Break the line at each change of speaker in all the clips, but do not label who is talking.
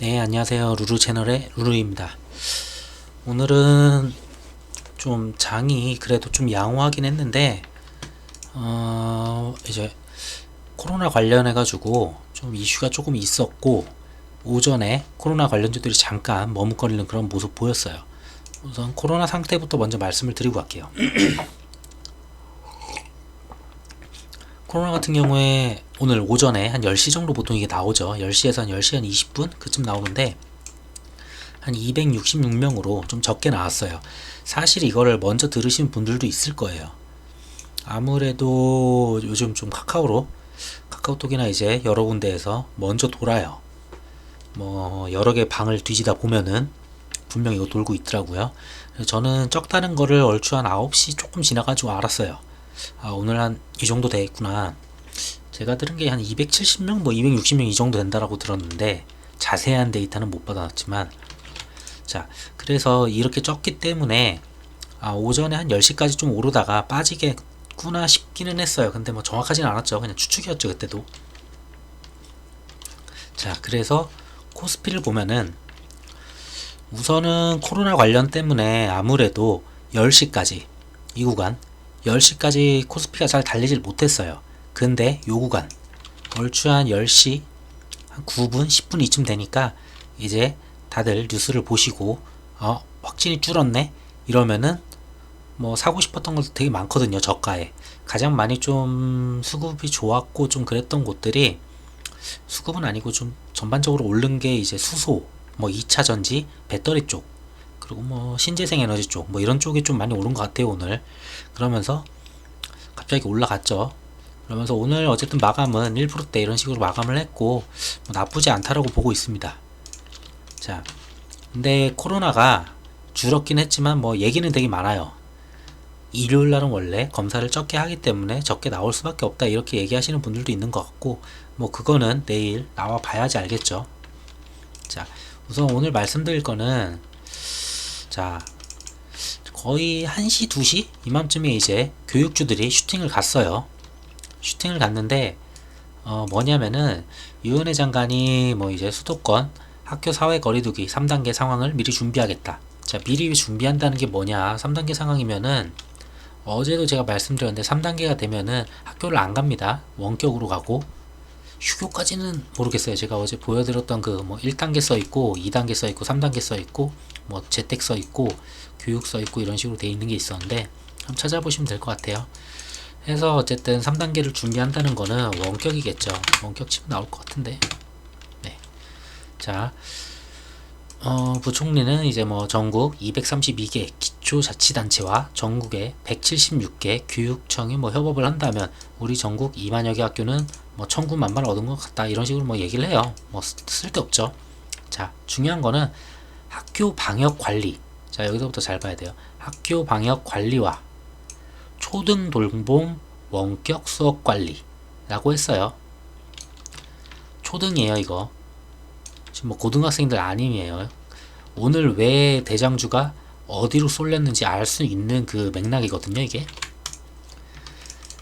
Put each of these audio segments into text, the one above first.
네, 안녕하세요. 루루 채널의 루루입니다. 오늘은 좀 장이 그래도 좀 양호하긴 했는데, 이제 코로나 관련해가지고 좀 이슈가 조금 있었고, 오전에 코로나 관련주들이 잠깐 머뭇거리는 그런 모습 보였어요. 우선 코로나 상태부터 먼저 말씀을 드리고 갈게요. 코로나 같은 경우에 오늘 오전에 한 10시 정도 보통 이게 나오죠. 10시에서 한 10시 한 20분? 그쯤 나오는데, 한 266명으로 좀 적게 나왔어요. 사실 이거를 먼저 들으신 분들도 있을 거예요. 아무래도 요즘 좀 카카오톡이나 이제 여러 군데에서 먼저 돌아요. 뭐 여러 개 방을 뒤지다 보면은 분명히 이거 돌고 있더라고요. 저는 적다는 거를 얼추 한 9시 조금 지나가지고 알았어요. 아, 오늘 한 이 정도 돼 있구나. 제가 들은 게 한 270명, 뭐 260명 이 정도 된다라고 들었는데 자세한 데이터는 못 받았지만, 자, 그래서 이렇게 쪘기 때문에 오전에 한 10시까지 좀 오르다가 빠지겠구나 싶기는 했어요. 근데 뭐 정확하진 않았죠. 그냥 추측이었죠, 그때도. 자, 그래서 코스피를 보면은 우선은 코로나 관련 때문에 아무래도 10시까지, 이 구간 10시까지 코스피가 잘 달리질 못했어요. 근데 요 구간 얼추 한 10시 한 9분, 10분 이쯤 되니까 이제 다들 뉴스를 보시고 확진이 줄었네 이러면은 뭐 사고 싶었던 것도 되게 많거든요. 저가에 가장 많이 좀 수급이 좋았고 좀 그랬던 곳들이, 수급은 아니고 좀 전반적으로 오른 게 이제 수소, 뭐 2차 전지, 배터리 쪽, 그리고 뭐 신재생 에너지 쪽, 뭐 이런 쪽이 좀 많이 오른 것 같아요 오늘. 그러면서 갑자기 올라갔죠. 그러면서 오늘 어쨌든 마감은 1%대 이런 식으로 마감을 했고, 뭐 나쁘지 않다라고 보고 있습니다. 자, 근데 코로나가 줄었긴 했지만 뭐 얘기는 되게 많아요. 일요일 날은 원래 검사를 적게 하기 때문에 적게 나올 수밖에 없다 이렇게 얘기하시는 분들도 있는 것 같고, 뭐 그거는 내일 나와 봐야지 알겠죠. 자, 우선 오늘 말씀드릴 거는, 자, 거의 1시, 2시 이맘쯤에 이제 교육주들이 슈팅을 갔어요. 슈팅을 갔는데 뭐냐면은 유은혜 장관이 뭐 이제 수도권 학교 사회 거리두기 3단계 상황을 미리 준비하겠다. 자, 미리 준비한다는 게 뭐냐? 3단계 상황이면은 어제도 제가 말씀드렸는데 3단계가 되면은 학교를 안 갑니다. 원격으로 가고, 휴교까지는 모르겠어요. 제가 어제 보여드렸던 그 뭐 1단계 써 있고 2단계 써 있고 3단계 써 있고 뭐 재택 써 있고 교육 써 있고 이런 식으로 돼 있는 게 있었는데 한번 찾아보시면 될 것 같아요. 해서 어쨌든 3단계를 준비한다는 거는 원격이겠죠. 원격 치면 나올 것 같은데. 네. 자, 부총리는 이제 뭐 전국 232개 기초자치단체와 전국의 176개 교육청이 뭐 협업을 한다면 우리 전국 2만여 개 학교는 뭐 천군만마를 얻은 것 같다 이런 식으로 뭐 얘기를 해요. 뭐 쓸데없죠. 자, 중요한 거는 학교 방역 관리. 자, 여기서부터 잘 봐야 돼요. 학교 방역 관리와 초등 돌봄 원격 수업 관리라고 했어요. 초등이에요, 이거. 지금 뭐 고등학생들 아님이에요. 오늘 왜 대장주가 어디로 쏠렸는지 알 수 있는 그 맥락이거든요, 이게.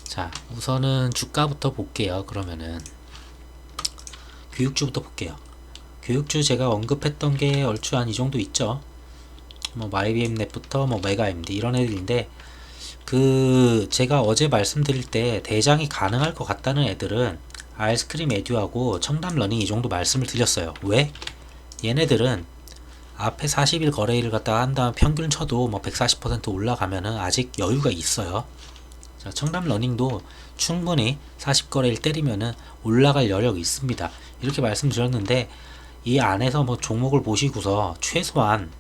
자, 우선은 주가부터 볼게요. 그러면은 교육주부터 볼게요. 교육주 제가 언급했던 게 얼추 한 이 정도 있죠. 뭐 마이비엠넷부터 뭐 메가MD 이런 애들인데, 그 제가 어제 말씀드릴 때 대장이 가능할 것 같다는 애들은 아이스크림 에듀하고 청담 러닝 이 정도 말씀을 드렸어요. 왜? 얘네들은 앞에 40일 거래일을 갖다가 한 다음 평균 쳐도 뭐 140% 올라가면은 아직 여유가 있어요. 자, 청담 러닝도 충분히 40거래일 때리면은 올라갈 여력이 있습니다. 이렇게 말씀드렸는데 이 안에서 뭐 종목을 보시고서 최소한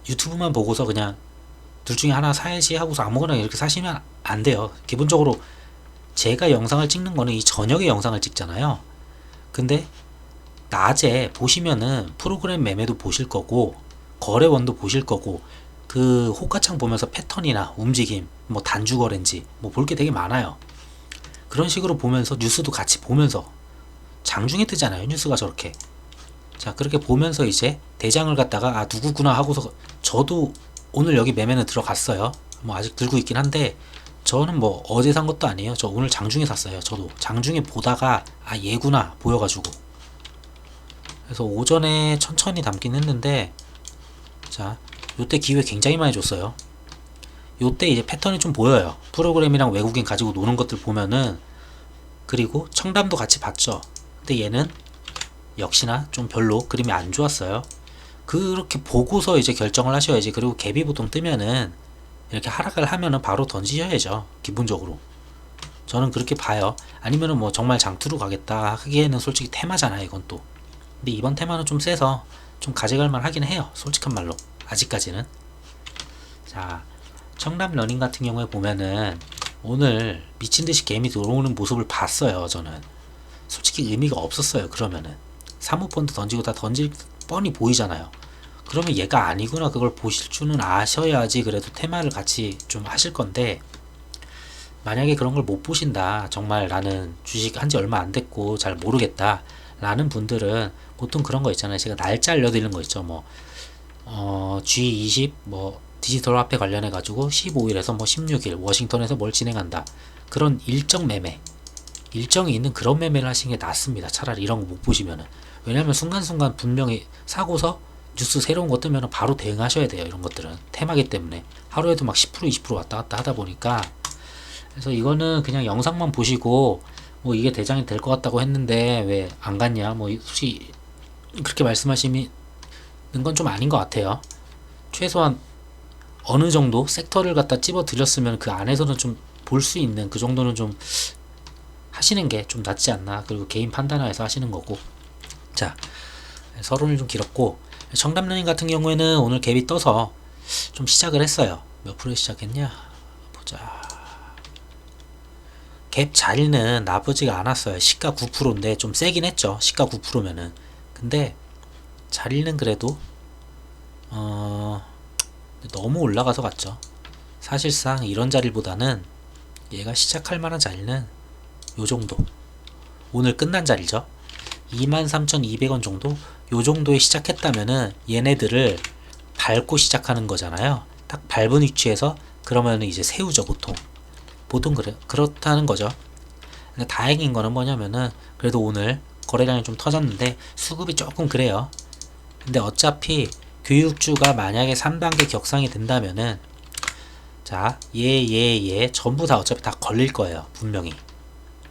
유튜브만 보고서 그냥 둘 중에 하나 사야지 하고서 아무거나 이렇게 사시면 안 돼요. 기본적으로 제가 영상을 찍는 거는 이 저녁에 영상을 찍잖아요. 근데 낮에 보시면은 프로그램 매매도 보실 거고 거래원도 보실 거고 그 호가창 보면서 패턴이나 움직임, 뭐 단주 거래인지 뭐 볼 게 되게 많아요. 그런 식으로 보면서 뉴스도 같이 보면서, 장중에 뜨잖아요 뉴스가 저렇게. 자, 그렇게 보면서 이제 대장을 갖다가 누구구나 하고서, 저도 오늘 여기 매매는 들어갔어요. 뭐 아직 들고 있긴 한데 저는 뭐 어제 산 것도 아니에요. 저 오늘 장중에 샀어요. 저도 장중에 보다가 얘구나 보여가지고. 그래서 오전에 천천히 담긴 했는데, 자, 요때 기회 굉장히 많이 줬어요. 요때 이제 패턴이 좀 보여요. 프로그램이랑 외국인 가지고 노는 것들 보면은. 그리고 청담도 같이 봤죠. 근데 얘는 역시나 좀 별로 그림이 안 좋았어요. 그렇게 보고서 이제 결정을 하셔야지. 그리고 갭이 보통 뜨면은 이렇게 하락을 하면은 바로 던지셔야죠, 기본적으로. 저는 그렇게 봐요. 아니면은 뭐 정말 장투로 가겠다 하기에는 솔직히 테마잖아요, 이건 또. 근데 이번 테마는 좀 세서 좀 가져갈 만 하긴 해요, 솔직한 말로. 아직까지는. 자, 청담 러닝 같은 경우에 보면은 오늘 미친듯이 개미 들어오는 모습을 봤어요. 저는 솔직히 의미가 없었어요. 그러면은 사모펀드 던지고 다 던질 뻔히 보이잖아요. 그러면 얘가 아니구나, 그걸 보실 줄은 아셔야지 그래도 테마를 같이 좀 하실 건데, 만약에 그런 걸 못 보신다, 정말 나는 주식 한지 얼마 안 됐고 잘 모르겠다 라는 분들은 보통 그런 거 있잖아요. 제가 날짜 알려드리는 거 있죠. 뭐 G20 뭐 디지털 화폐 관련해 가지고 15일에서 뭐 16일 워싱턴에서 뭘 진행한다, 그런 일정 매매, 일정이 있는 그런 매매를 하시는 게 낫습니다. 차라리 이런 거 못 보시면은. 왜냐면 순간순간 분명히 사고서 뉴스 새로운 거 뜨면 바로 대응하셔야 돼요. 이런 것들은 테마기 때문에 하루에도 막 10% 20% 왔다 갔다 하다 보니까. 그래서 이거는 그냥 영상만 보시고 뭐 이게 대장이 될 것 같다고 했는데 왜 안 갔냐, 뭐 솔직히 그렇게 말씀하시는 건 좀 아닌 것 같아요. 최소한 어느 정도 섹터를 갖다 찝어 드렸으면 그 안에서는 좀 볼 수 있는 그 정도는 좀 하시는 게 좀 낫지 않나. 그리고 개인 판단하에서 하시는 거고. 자, 서론이 좀 길었고, 청담러닝 같은 경우에는 오늘 갭이 떠서 좀 시작을 했어요. 몇 프로에 시작했냐 보자. 갭 자리는 나쁘지가 않았어요. 시가 9%인데 좀 세긴 했죠. 시가 9%면은. 근데 자리는 그래도 너무 올라가서 갔죠. 사실상 이런 자리보다는 얘가 시작할 만한 자리는 요 정도, 오늘 끝난 자리죠. 23,200원 정도, 요 정도에 시작했다면은 얘네들을 밟고 시작하는 거잖아요. 딱 밟은 위치에서 그러면은 이제 세우죠. 보통 그렇다는 거죠. 근데 다행인 거는 뭐냐면은 그래도 오늘 거래량이 좀 터졌는데 수급이 조금 그래요. 근데 어차피 교육주가 만약에 3단계 격상이 된다면은, 자, 얘 전부 다 어차피 다 걸릴 거예요. 분명히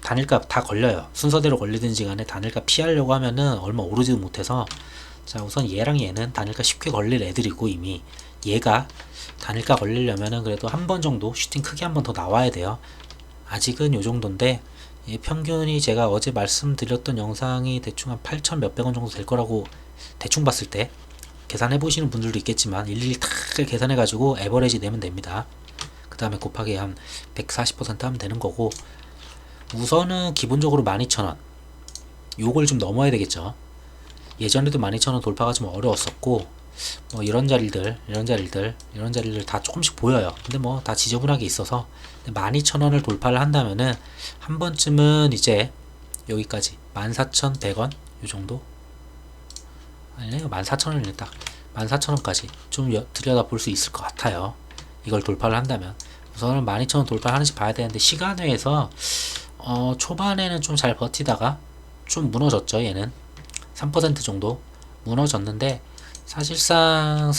단일가 다 걸려요. 순서대로 걸리든지 간에 단일가 피하려고 하면은 얼마 오르지도 못해서. 자, 우선 얘랑 얘는 단일가 쉽게 걸릴 애들이고, 이미 얘가 단일가 걸리려면은 그래도 한 번 정도 슈팅 크게 한 번 더 나와야 돼요. 아직은 요 정도인데, 얘 평균이 제가 어제 말씀드렸던 영상이 대충 한 8천 몇백 원 정도 될 거라고 대충 봤을 때, 계산해 보시는 분들도 있겠지만 일일이 다 계산해 가지고 에버리지 내면 됩니다. 그 다음에 곱하기 한 140% 하면 되는 거고, 우선은 기본적으로 12,000원 요걸 좀 넘어야 되겠죠. 예전에도 12,000원 돌파가 좀 어려웠었고, 뭐 이런 자리들 다 조금씩 보여요. 근데 뭐 다 지저분하게 있어서 12,000원을 돌파를 한다면은 한 번쯤은 이제 여기까지 14,100원 요 정도, 아니요 14,000원이네. 딱 14,000원까지 좀 들여다 볼 수 있을 것 같아요. 이걸 돌파를 한다면. 우선은 12,000원 돌파하는지 봐야 되는데, 시간외에서 초반에는 좀 잘 버티다가 좀 무너졌죠. 얘는 3% 정도 무너졌는데, 사실상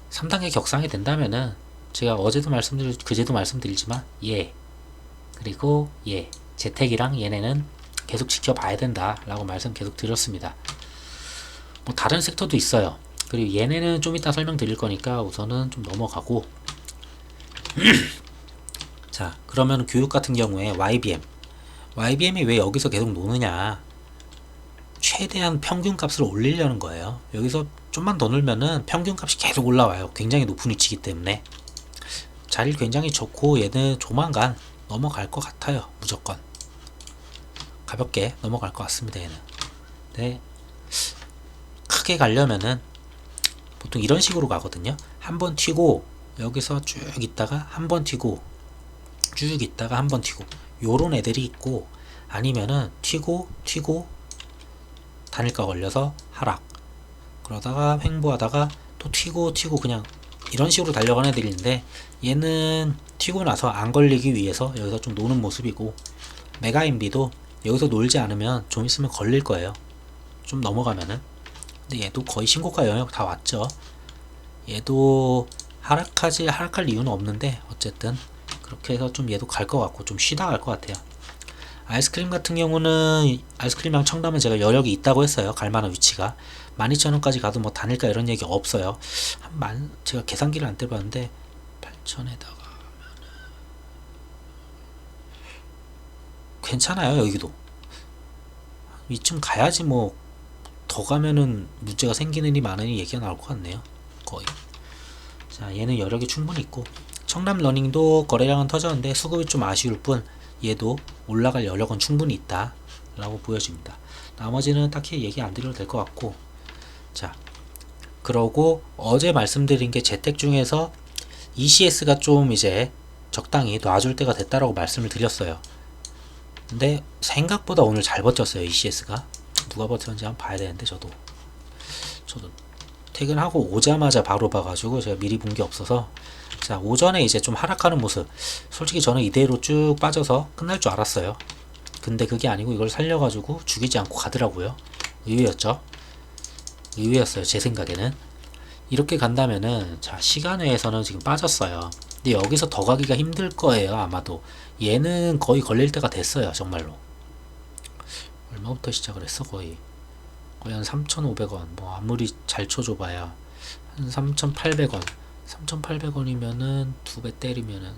3단계 격상이 된다면은 제가 어제도 그제도 말씀드리지만 그리고 재택이랑 얘네는 계속 지켜봐야 된다 라고 말씀 계속 드렸습니다. 뭐 다른 섹터도 있어요. 그리고 얘네는 좀 이따 설명드릴 거니까 우선은 좀 넘어가고. 자, 그러면 교육 같은 경우에 YBM이 왜 여기서 계속 노느냐, 최대한 평균값을 올리려는 거예요. 여기서 좀만 더 놀면은 평균값이 계속 올라와요. 굉장히 높은 위치이기 때문에 자리를 굉장히 좋고, 얘는 조만간 넘어갈 것 같아요. 무조건 가볍게 넘어갈 것 같습니다. 얘는. 네, 크게 가려면은 보통 이런 식으로 가거든요. 한번 튀고 여기서 쭉 있다가 한번 튀고 쭉 있다가 한번 튀고, 요런 애들이 있고, 아니면은 튀고 단일가 걸려서 하락, 그러다가 횡보하다가 또 튀고 그냥 이런 식으로 달려가는 애들이 있는데, 얘는 튀고 나서 안 걸리기 위해서 여기서 좀 노는 모습이고, 메가인비도 여기서 놀지 않으면 좀 있으면 걸릴 거예요. 좀 넘어가면은. 근데 얘도 거의 신고가 영역 다 왔죠. 얘도 하락할 이유는 없는데 어쨌든 그렇게 해서 좀 얘도 갈 것 같고 좀 쉬다 갈 것 같아요. 아이스크림 같은 경우는 아이스크림이랑 청담은 제가 여력이 있다고 했어요. 갈만한 위치가 12,000원까지 가도 뭐 다닐까 이런 얘기 없어요. 제가 계산기를 안 떼봤는데 8,000에다가 괜찮아요. 여기도 이쯤 가야지 뭐 더 가면은 문제가 생기는 이 많으니 얘기가 나올 것 같네요. 거의. 자, 얘는 여력이 충분히 있고 청담 러닝도 거래량은 터졌는데 수급이 좀 아쉬울 뿐 얘도 올라갈 여력은 충분히 있다 라고 보여집니다. 나머지는 딱히 얘기 안 드려도 될 것 같고. 자, 그러고 어제 말씀드린 게 재택 중에서 ECS가 좀 이제 적당히 놔줄 때가 됐다라고 말씀을 드렸어요. 근데 생각보다 오늘 잘 버텼어요. ECS가 누가 버텼는지 한번 봐야 되는데 저도 퇴근하고 오자마자 바로 봐가지고 제가 미리 본 게 없어서. 자, 오전에 이제 좀 하락하는 모습, 솔직히 저는 이대로 쭉 빠져서 끝날 줄 알았어요. 근데 그게 아니고 이걸 살려가지고 죽이지 않고 가더라고요. 의외였죠. 의외였어요, 제 생각에는. 이렇게 간다면은, 자, 시간외에서는 지금 빠졌어요. 근데 여기서 더 가기가 힘들 거예요, 아마도. 얘는 거의 걸릴 때가 됐어요, 정말로. 얼마부터 시작을 했어? 거의 한 3,500원, 뭐 아무리 잘 쳐줘봐야 한 3,800원. 3,800원이면은 두 배 때리면은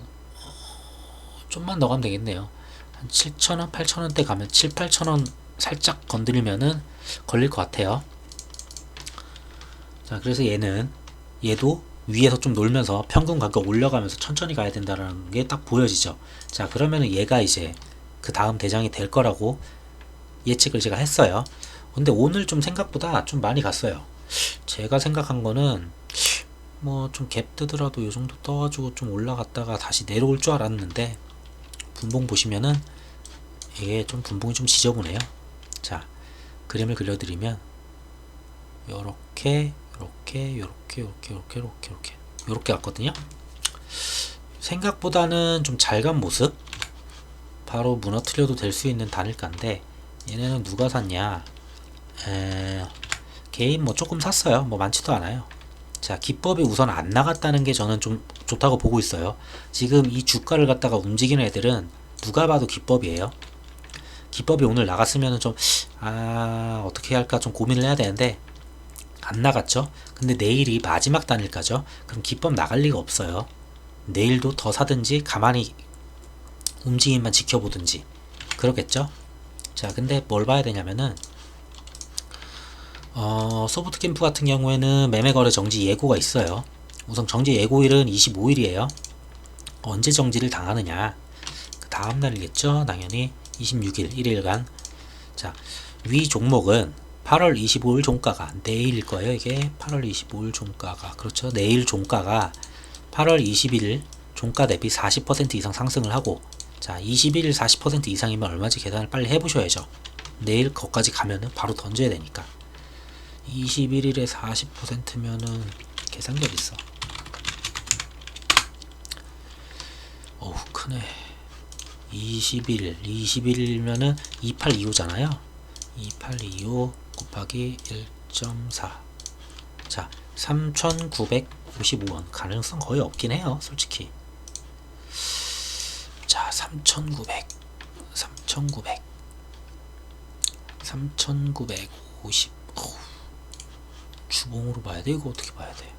좀만 더 가면 되겠네요. 한 7,000원, 8,000원대 가면 7, 8,000원 살짝 건드리면은 걸릴 것 같아요. 자, 그래서 얘도 위에서 좀 놀면서 평균 가격 올려가면서 천천히 가야 된다는 게 딱 보여지죠. 자, 그러면은 얘가 이제 그 다음 대장이 될 거라고 예측을 제가 했어요. 근데 오늘 좀 생각보다 좀 많이 갔어요. 제가 생각한 거는 뭐 좀 갭 뜨더라도 요 정도 떠가지고 좀 올라갔다가 다시 내려올 줄 알았는데 분봉 보시면은 이게 좀 분봉이 좀 지저분해요. 자, 그림을 그려드리면 요렇게 갔거든요. 생각보다는 좀 잘 간 모습. 바로 무너뜨려도 될 수 있는 단일가인데 얘네는 누가 샀냐? 개인 뭐 조금 샀어요. 뭐 많지도 않아요. 자, 기법이 우선 안 나갔다는 게 저는 좀 좋다고 보고 있어요. 지금 이 주가를 갖다가 움직이는 애들은 누가 봐도 기법이에요. 기법이 오늘 나갔으면 좀 어떻게 할까 좀 고민을 해야 되는데 안 나갔죠. 근데 내일이 마지막 단일가죠. 그럼 기법 나갈 리가 없어요. 내일도 더 사든지 가만히 움직임만 지켜보든지 그러겠죠. 자, 근데 뭘 봐야 되냐면은 소프트캠프 같은 경우에는 매매거래 정지 예고가 있어요. 우선 정지 예고일은 25일이에요. 언제 정지를 당하느냐? 그 다음 날이겠죠. 당연히 26일 1일간. 자, 위 종목은 8월 25일 종가가 내일일 거예요. 이게 8월 25일 종가가, 그렇죠. 내일 종가가 8월 21일 종가 대비 40% 이상 상승을 하고, 자, 21일 40% 이상이면 얼마인지 계산을 빨리 해보셔야죠. 내일 거기까지 가면은 바로 던져야 되니까. 21일에 40%면은 계산력 있어. 어우, 크네. 21일이면은 2825잖아요. 2825 곱하기 1.4. 자, 3,955원. 가능성 거의 없긴 해요, 솔직히. 자, 3,950. 주봉으로 봐야 돼? 이거 어떻게 봐야 돼?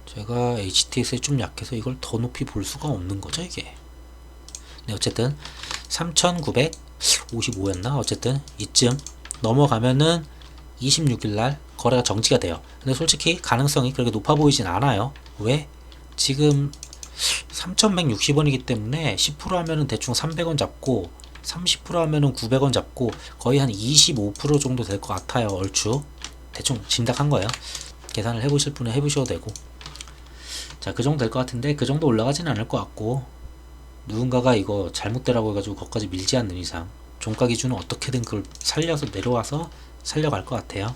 제가 HTX에 좀 약해서 이걸 더 높이 볼 수가 없는 거죠, 이게. 네, 어쨌든 3,955였나? 어쨌든 이쯤 넘어가면은 26일날 거래가 정지가 돼요. 근데 솔직히 가능성이 그렇게 높아 보이진 않아요. 왜? 지금 3,160원이기 때문에 10% 하면은 대충 300원 잡고 30% 하면은 900원 잡고 거의 한 25% 정도 될 것 같아요. 얼추 대충 짐작한 거예요. 계산을 해보실 분은 해보셔도 되고. 자, 그 정도 될 것 같은데 그 정도 올라가진 않을 것 같고, 누군가가 이거 잘못되라고 해가지고 거기까지 밀지 않는 이상 종가 기준은 어떻게든 그걸 살려서 내려와서 살려갈 것 같아요.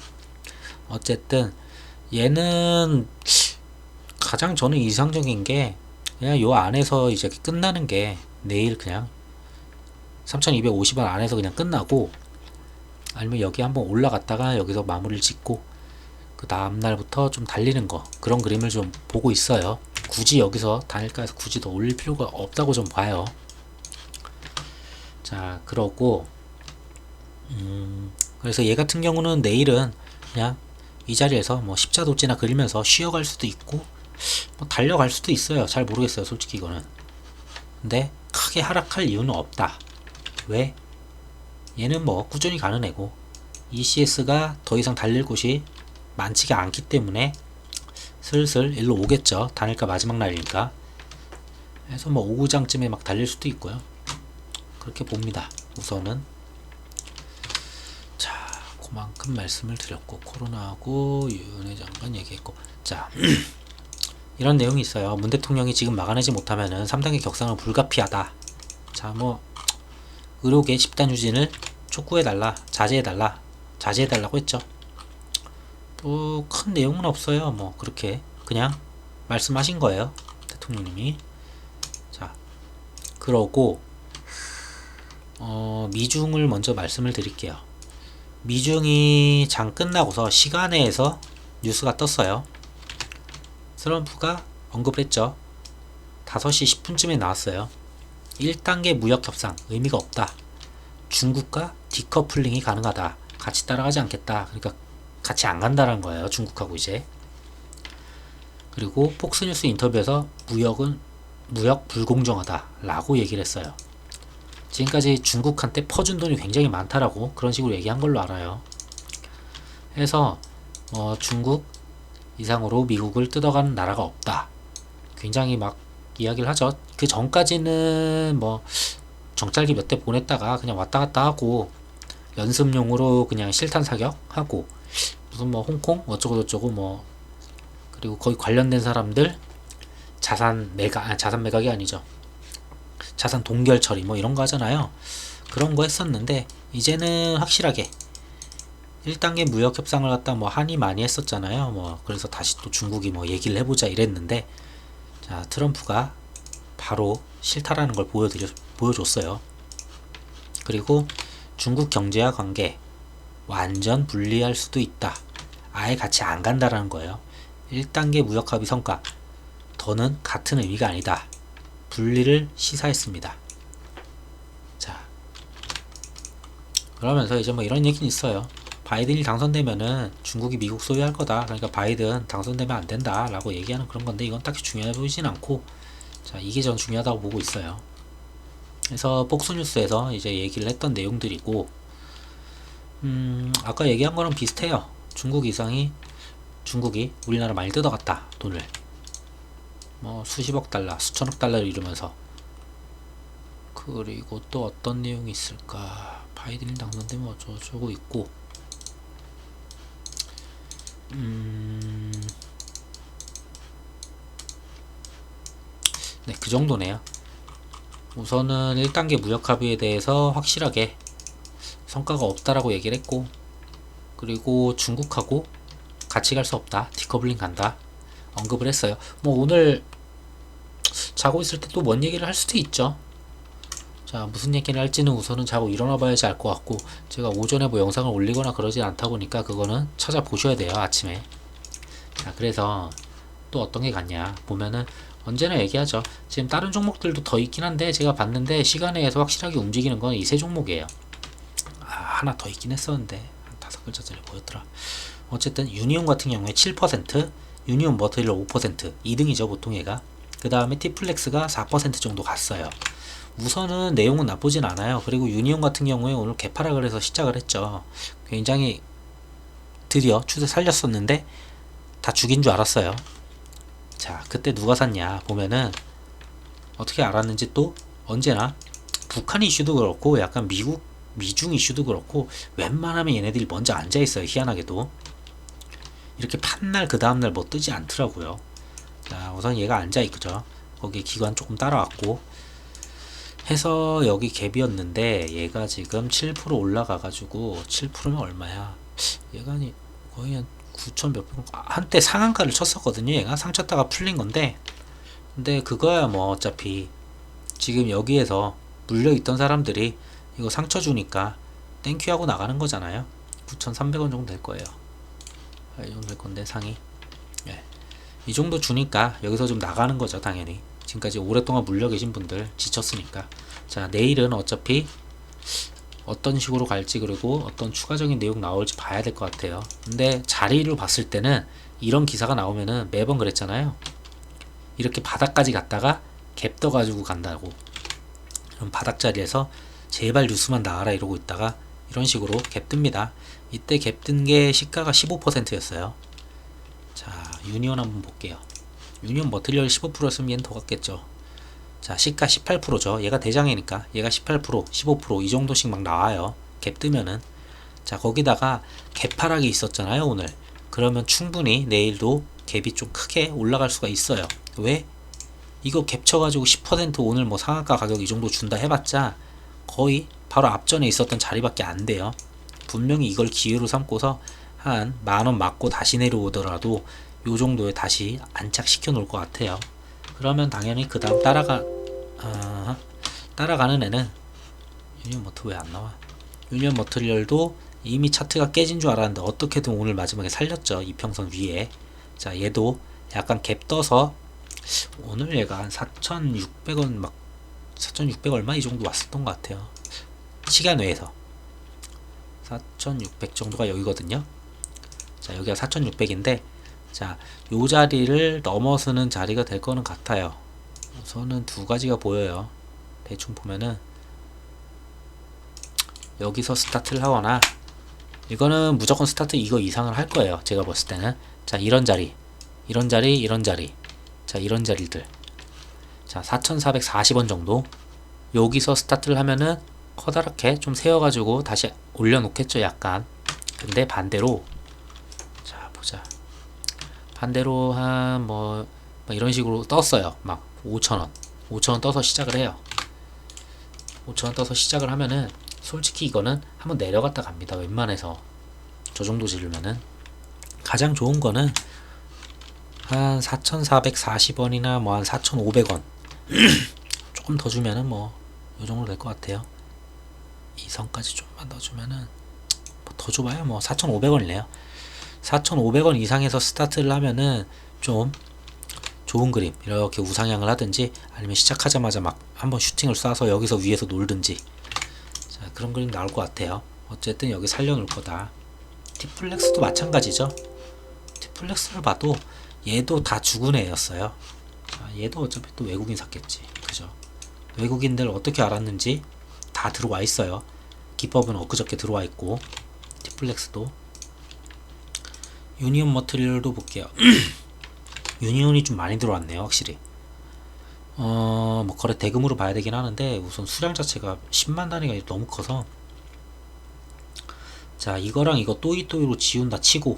어쨌든 얘는 가장 저는 이상적인 게 그냥 요 안에서 이제 끝나는 게 내일 그냥 3,250원 안에서 그냥 끝나고 아니면 여기 한번 올라갔다가 여기서 마무리를 짓고 그 다음날부터 좀 달리는 거, 그런 그림을 좀 보고 있어요. 굳이 여기서 단일가에서 굳이 더 올릴 필요가 없다고 좀 봐요. 자, 그러고 그래서 얘 같은 경우는 내일은 그냥 이 자리에서 뭐 십자도찌나 그리면서 쉬어갈 수도 있고 뭐 달려갈 수도 있어요. 잘 모르겠어요, 솔직히 이거는. 근데 크게 하락할 이유는 없다. 왜? 얘는 뭐 꾸준히 가는 애고 ECS가 더 이상 달릴 곳이 많지가 않기 때문에 슬슬 일로 오겠죠. 단일가 마지막 날이니까. 그래서 뭐 오후장쯤에 막 달릴 수도 있고요. 그렇게 봅니다. 우선은. 자, 그만큼 말씀을 드렸고, 코로나하고 윤회 장관 얘기했고, 자 이런 내용이 있어요. 문 대통령이 지금 막아내지 못하면은 3단계 격상은 불가피하다. 자, 뭐 의료계 집단 휴진을 촉구해달라, 자제해달라, 자제해달라고 했죠. 또 큰 내용은 없어요. 뭐 그렇게 그냥 말씀하신 거예요, 대통령님이. 자, 그러고 미중을 먼저 말씀을 드릴게요. 미중이 장 끝나고서 시간회에서 뉴스가 떴어요. 트럼프가 언급을 했죠. 5시 10분쯤에 나왔어요. 1단계 무역협상 의미가 없다. 중국과 디커플링이 가능하다. 같이 따라가지 않겠다. 그러니까 같이 안 간다는 거예요, 중국하고 이제. 그리고 폭스뉴스 인터뷰에서 무역 불공정하다 라고 얘기를 했어요. 지금까지 중국한테 퍼준 돈이 굉장히 많다라고 그런 식으로 얘기한 걸로 알아요. 그래서 중국 이상으로 미국을 뜯어가는 나라가 없다. 굉장히 막 이야기를 하죠. 그 전까지는 뭐 정찰기 몇 대 보냈다가 그냥 왔다 갔다 하고 연습용으로 그냥 실탄 사격하고 무슨 뭐 홍콩 어쩌고 저쩌고 뭐 그리고 거기 관련된 사람들 자산 매각이 아니죠. 자산 동결 처리 뭐 이런 거 하잖아요. 그런 거 했었는데 이제는 확실하게 1단계 무역 협상을 갖다 뭐 한이 많이 했었잖아요. 뭐 그래서 다시 또 중국이 뭐 얘기를 해보자 이랬는데, 자, 트럼프가 바로 싫다라는 걸 보여줬어요. 그리고 중국 경제와 관계 완전 분리할 수도 있다. 아예 같이 안 간다라는 거예요. 1단계 무역 합의 성과 더는 같은 의미가 아니다. 분리를 시사했습니다. 자, 그러면서 이제 뭐 이런 얘기는 있어요. 바이든이 당선되면은 중국이 미국 소유할 거다. 그러니까 바이든 당선되면 안 된다 라고 얘기하는 그런 건데, 이건 딱히 중요해 보이진 않고, 자, 이게 전 중요하다고 보고 있어요. 그래서 폭스뉴스에서 이제 얘기를 했던 내용들이고, 아까 얘기한 거랑 비슷해요. 중국이 우리나라 많이 뜯어갔다, 돈을. 뭐 수십억 달러, 수천억 달러를 이루면서. 그리고 또 어떤 내용이 있을까? 바이든이 당선되면 어쩌고 있고, 네, 그 정도네요. 우선은 1단계 무역 합의에 대해서 확실하게 성과가 없다라고 얘기를 했고, 그리고 중국하고 같이 갈 수 없다, 디커블링 간다 언급을 했어요. 뭐 오늘 자고 있을 때 또 뭔 얘기를 할 수도 있죠. 자, 무슨 얘기를 할지는 우선은 자고 일어나 봐야지 알 것 같고, 제가 오전에 뭐 영상을 올리거나 그러지 않다 보니까 그거는 찾아보셔야 돼요, 아침에. 자, 그래서 또 어떤 게 같냐 보면은 언제나 얘기하죠. 지금 다른 종목들도 더 있긴 한데 제가 봤는데 시간에서 확실하게 움직이는 건 이 세 종목이에요. 하나 더 있긴 했었는데 한 5글자짜리 뭐였더라. 어쨌든 유니온 같은 경우에 7%, 유니온 머테리얼 5%, 2등이죠 보통 얘가. 그 다음에 티플렉스가 4% 정도 갔어요. 우선은 내용은 나쁘진 않아요. 그리고 유니온 같은 경우에 오늘 개파락을 해서 시작을 했죠. 굉장히 드디어 추세 살렸었는데 다 죽인 줄 알았어요. 자, 그때 누가 샀냐 보면은 어떻게 알았는지, 또 언제나 북한 이슈도 그렇고 약간 미중 이슈도 그렇고 웬만하면 얘네들이 먼저 앉아있어요. 희한하게도 이렇게 판날 그 다음날 뭐 뜨지 않더라고요. 자, 우선 얘가 앉아있죠. 거기 기관 조금 따라왔고 해서 여기 갭이었는데 얘가 지금 7% 올라가가지고, 7%면 얼마야? 얘가 거의 한 9천 몇백, 한때 상한가를 쳤었거든요. 얘가 상쳤다가 풀린 건데, 근데 그거야 뭐 어차피 지금 여기에서 물려있던 사람들이 이거 상처 주니까 땡큐 하고 나가는 거잖아요. 9,300원 정도 될 거예요. 이 정도 될 건데 상이. 예. 이 정도 주니까 여기서 좀 나가는 거죠, 당연히. 지금까지 오랫동안 물려 계신 분들 지쳤으니까. 자, 내일은 어차피 어떤 식으로 갈지, 그리고 어떤 추가적인 내용 나올지 봐야 될 것 같아요. 근데 자리를 봤을 때는 이런 기사가 나오면은 매번 그랬잖아요. 이렇게 바닥까지 갔다가 갭 떠가지고 간다고. 그럼 바닥 자리에서 제발 뉴스만 나와라 이러고 있다가 이런 식으로 갭 뜹니다. 이때 갭 뜬 게 시가가 15%였어요. 자, 유니온 한번 볼게요. 유니온 머티리얼 15%였으면 얘는 더 갔겠죠. 자, 시가 18%죠. 얘가 대장이니까 얘가 18%, 15% 이 정도씩 막 나와요. 갭 뜨면은. 자, 거기다가 갭하락이 있었잖아요, 오늘. 그러면 충분히 내일도 갭이 좀 크게 올라갈 수가 있어요. 왜? 이거 갭 쳐가지고 10% 오늘 뭐 상한가 가격 이 정도 준다 해봤자 거의 바로 앞전에 있었던 자리밖에 안 돼요. 분명히 이걸 기회로 삼고서 한 만원 맞고 다시 내려오더라도 요 정도에 다시 안착시켜 놓을 것 같아요. 그러면 당연히 그 다음 따라가는 애는 유니온 머트 왜 안 나와? 유니온 머트리얼도 이미 차트가 깨진 줄 알았는데 어떻게든 오늘 마지막에 살렸죠. 이평선 위에. 자, 얘도 약간 갭 떠서 오늘 얘가 한 4,600원 막 4,600 얼마 이 정도 왔었던 것 같아요. 시간 외에서 4,600 정도가 여기거든요. 자, 여기가 4,600인데 자, 요 자리를 넘어서는 자리가 될 거는 같아요. 우선은 두 가지가 보여요. 대충 보면은 여기서 스타트를 하거나 이거는 무조건 스타트 이거 이상을 할 거예요. 제가 봤을 때는. 자, 이런 자리, 이런 자리, 이런 자리. 자, 이런 자리들. 자, 4,440원 정도. 여기서 스타트를 하면은 커다랗게 좀 세워가지고 다시 올려놓겠죠, 약간. 근데 반대로, 자, 보자. 반대로 한 뭐 이런 식으로 떴어요. 막 5,000원. 5,000원 떠서 시작을 해요. 5,000원 떠서 시작을 하면은 솔직히 이거는 한번 내려갔다 갑니다. 웬만해서. 저 정도 지르면은. 가장 좋은 거는 한 4,440원이나 뭐 한 4,500원 조금 더 주면은 뭐 요 정도 될 것 같아요. 이 선까지 좀만 더 주면은 뭐더 줘봐야 뭐 4,500원이네요. 4,500원 이상에서 스타트를 하면은 좀 좋은 그림, 이렇게 우상향을 하든지 아니면 시작하자마자 막 한번 슈팅을 쏴서 여기서 위에서 놀든지, 자, 그런 그림 나올 것 같아요. 어쨌든 여기 살려놓을 거다. 티플렉스도 마찬가지죠. 티플렉스를 봐도 얘도 다 죽은 애였어요. 자, 얘도 어차피 또 외국인 샀겠지. 그죠? 외국인들 어떻게 알았는지 다 들어와 있어요. 기법은 엊그저께 들어와 있고. 티플렉스도. 유니온 머트리얼도 볼게요. 유니온이 좀 많이 들어왔네요, 확실히. 뭐 거래 대금으로 봐야 되긴 하는데 우선 수량 자체가 10만 단위가 너무 커서. 자, 이거랑 이거 또이또이로 지운다 치고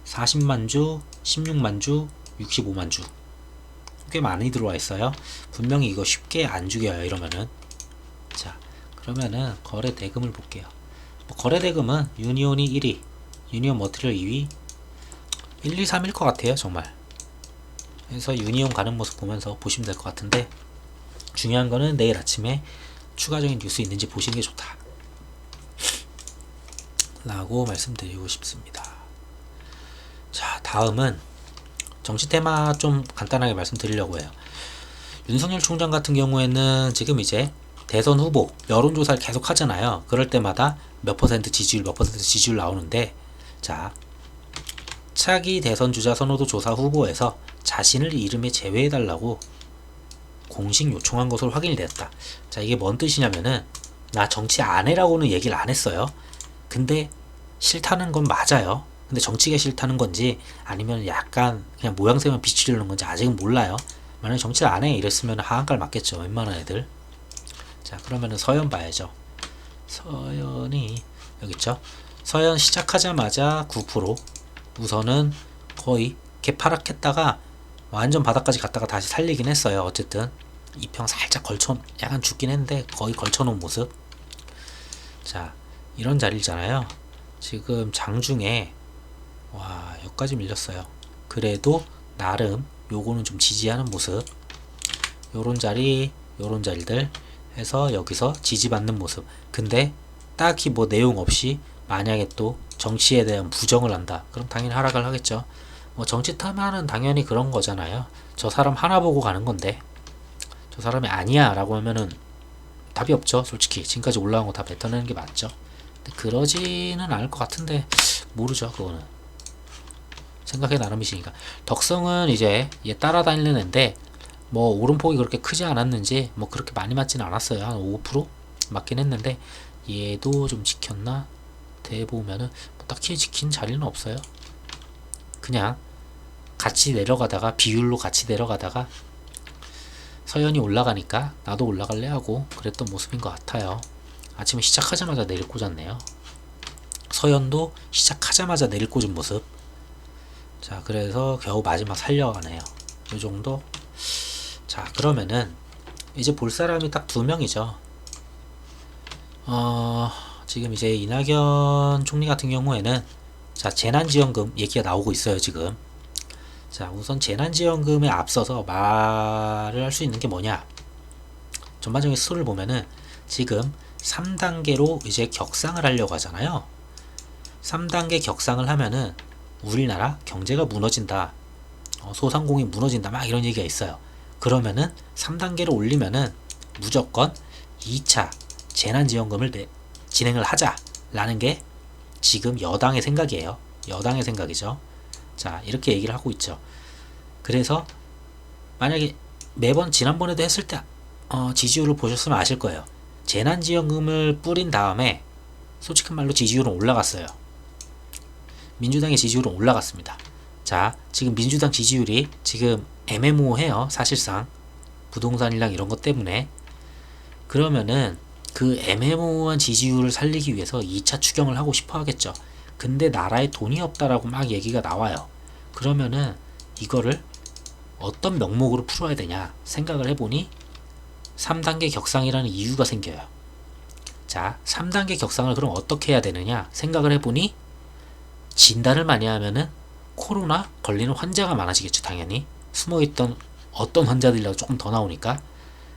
40만 주, 16만 주, 65만 주. 꽤 많이 들어와 있어요. 분명히 이거 쉽게 안 죽여요, 이러면은. 자, 그러면은 거래 대금을 볼게요. 뭐 거래 대금은 유니온이 1위, 유니온 머트리얼 2위, 1, 2, 3일 것 같아요, 정말. 그래서 유니온 가는 모습 보면서 보시면 될 것 같은데, 중요한 거는 내일 아침에 추가적인 뉴스 있는지 보시는 게 좋다 라고 말씀드리고 싶습니다. 자, 다음은 정치 테마 좀 간단하게 말씀드리려고 해요. 윤석열 총장 같은 경우에는 지금 이제 대선 후보 여론조사를 계속 하잖아요. 그럴 때마다 몇 퍼센트 지지율, 몇 퍼센트 지지율 나오는데, 자, 차기 대선 주자 선호도 조사 후보에서 자신을 이름에 제외해달라고 공식 요청한 것으로 확인이 됐다. 자, 이게 뭔 뜻이냐면은 나 정치 안 해라고는 얘기를 안 했어요. 근데 싫다는 건 맞아요. 근데 정치가 싫다는 건지 아니면 약간 그냥 모양새만 비추려는 건지 아직은 몰라요. 만약에 정치를 안 해 이랬으면 하한가를 맞겠죠, 웬만한 애들. 자, 그러면은 서현 봐야죠. 서현이 여기 있죠. 서현 시작하자마자 9%. 우선은 거의 개파락했다가 완전 바닥까지 갔다가 다시 살리긴 했어요. 어쨌든 2평 살짝 걸쳐, 약간 죽긴 했는데 거의 걸쳐놓은 모습. 자, 이런 자리잖아요. 지금 장중에 와, 여기까지 밀렸어요. 그래도 나름 요거는 좀 지지하는 모습. 요런 자리, 요런 자리들 해서 여기서 지지받는 모습. 근데 딱히 뭐 내용 없이 만약에 또 정치에 대한 부정을 한다. 그럼 당연히 하락을 하겠죠. 뭐 정치 탐하는 당연히 그런 거잖아요. 저 사람 하나 보고 가는 건데 저 사람이 아니야 라고 하면은 답이 없죠. 솔직히 지금까지 올라온 거 다 뱉어내는 게 맞죠. 근데 그러지는 않을 것 같은데 모르죠. 그거는 생각의 나름이시니까. 덕성은 이제 얘 따라다니는 앤데 뭐 오름폭이 그렇게 크지 않았는지 뭐 그렇게 많이 맞지는 않았어요. 한 5% 맞긴 했는데 얘도 좀 지켰나? 대보면은 뭐 딱히 지킨 자리는 없어요. 그냥 같이 내려가다가 비율로 같이 내려가다가 서현이 올라가니까 나도 올라갈래 하고 그랬던 모습인 것 같아요. 아침에 시작하자마자 내릴 꽂았네요. 서현도 시작하자마자 내릴 꽂은 모습. 자, 그래서 겨우 마지막 살려가네요. 이 정도. 자, 그러면은 이제 볼 사람이 딱 두 명이죠. 지금 이제 이낙연 총리 같은 경우에는 자, 재난지원금 얘기가 나오고 있어요, 지금. 자, 우선 재난지원금에 앞서서 말을 할 수 있는 게 뭐냐. 전반적인 수를 보면은 지금 3단계로 이제 격상을 하려고 하잖아요. 3단계 격상을 하면은 우리나라 경제가 무너진다. 소상공인이 무너진다. 막 이런 얘기가 있어요. 그러면은 3단계로 올리면은 무조건 2차 재난지원금을 진행을 하자라는 게 지금 여당의 생각이에요. 여당의 생각이죠. 자, 이렇게 얘기를 하고 있죠. 그래서 만약에 매번 지난번에도 했을 때 지지율을 보셨으면 아실 거예요. 재난지원금을 뿌린 다음에 솔직한 말로 지지율은 올라갔어요. 민주당의 지지율은 올라갔습니다. 자, 지금 민주당 지지율이 지금 애매모호해요. 사실상 부동산이랑 이런 것 때문에. 그러면은 그 애매모호한 지지율을 살리기 위해서 2차 추경을 하고 싶어 하겠죠. 근데 나라에 돈이 없다라고 막 얘기가 나와요. 그러면은 이거를 어떤 명목으로 풀어야 되냐 생각을 해보니 3단계 격상이라는 이유가 생겨요. 자, 3단계 격상을 그럼 어떻게 해야 되느냐 생각을 해보니 진단을 많이 하면은 코로나 걸리는 환자가 많아지겠죠. 당연히 숨어있던 어떤 환자들이라도 조금 더 나오니까.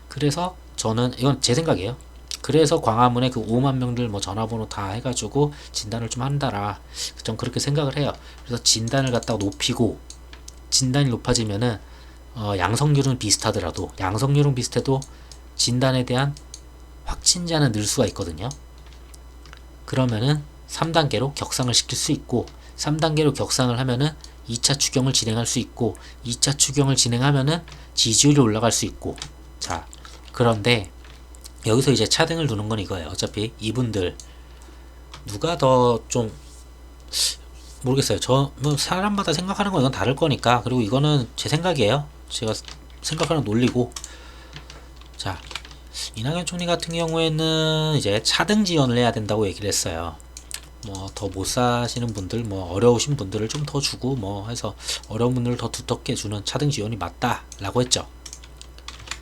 그래서 저는 이건 제 생각이에요. 그래서 광화문에 그 5만 명들 뭐 전화번호 다 해가지고 진단을 좀 한다라. 전 그렇게 생각을 해요. 그래서 진단을 갖다가 높이고 진단이 높아지면은 양성률은 비슷하더라도 양성률은 비슷해도 진단에 대한 확진자는 늘 수가 있거든요. 그러면은 3단계로 격상을 시킬 수 있고 3단계로 격상을 하면은 2차 추경을 진행할 수 있고 2차 추경을 진행하면은 지지율이 올라갈 수 있고. 자, 그런데 여기서 이제 차등을 두는 건 이거예요. 어차피 이분들 누가 더 좀 모르겠어요. 저 뭐 사람마다 생각하는 건 이건 다를 거니까. 그리고 이거는 제 생각이에요. 제가 생각하는 논리고. 자, 이낙연 총리 같은 경우에는 이제 차등 지원을 해야 된다고 얘기를 했어요. 뭐 더 못 사시는 분들, 뭐 어려우신 분들을 좀 더 주고 뭐 해서 어려운 분들을 더 두텁게 주는 차등 지원이 맞다라고 했죠.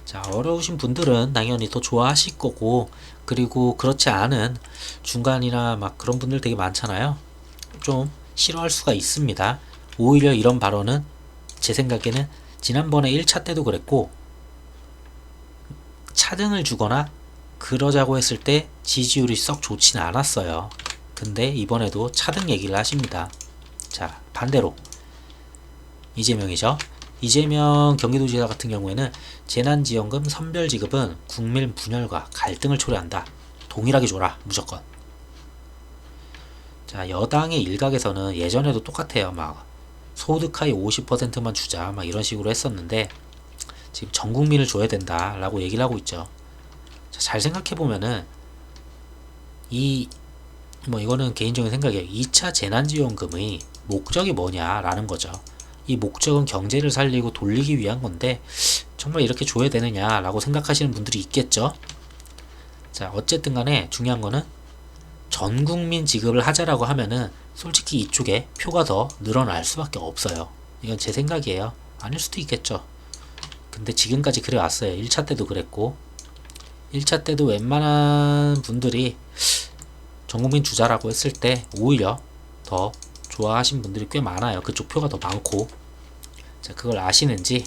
자, 어려우신 분들은 당연히 더 좋아하실 거고, 그리고 그렇지 않은 중간이나 막 그런 분들 되게 많잖아요. 좀 싫어할 수가 있습니다. 오히려 이런 발언은 제 생각에는 지난번에 1차 때도 그랬고 차등을 주거나 그러자고 했을 때 지지율이 썩 좋지는 않았어요. 근데 이번에도 차등 얘기를 하십니다. 자, 반대로 이재명이죠. 이재명 경기도지사 같은 경우에는 재난지원금 선별지급은 국민 분열과 갈등을 초래한다. 동일하게 줘라. 무조건. 자, 여당의 일각에서는 예전에도 똑같아요. 막 소득하위 50%만 주자 막 이런 식으로 했었는데 지금 전 국민을 줘야 된다 라고 얘기를 하고 있죠. 자, 잘 생각해보면은 이거는 개인적인 생각이에요. 2차 재난지원금의 목적이 뭐냐라는 거죠. 이 목적은 경제를 살리고 돌리기 위한 건데 정말 이렇게 줘야 되느냐 라고 생각하시는 분들이 있겠죠. 자, 어쨌든 간에 중요한 거는 전 국민 지급을 하자라고 하면은 솔직히 이쪽에 표가 더 늘어날 수밖에 없어요. 이건 제 생각이에요. 아닐 수도 있겠죠. 근데 지금까지 그래 왔어요. 1차 때도 그랬고 1차 때도 웬만한 분들이 전국민 주자라고 했을 때 오히려 더 좋아하신 분들이 꽤 많아요. 그쪽 표가 더 많고. 자, 그걸 아시는지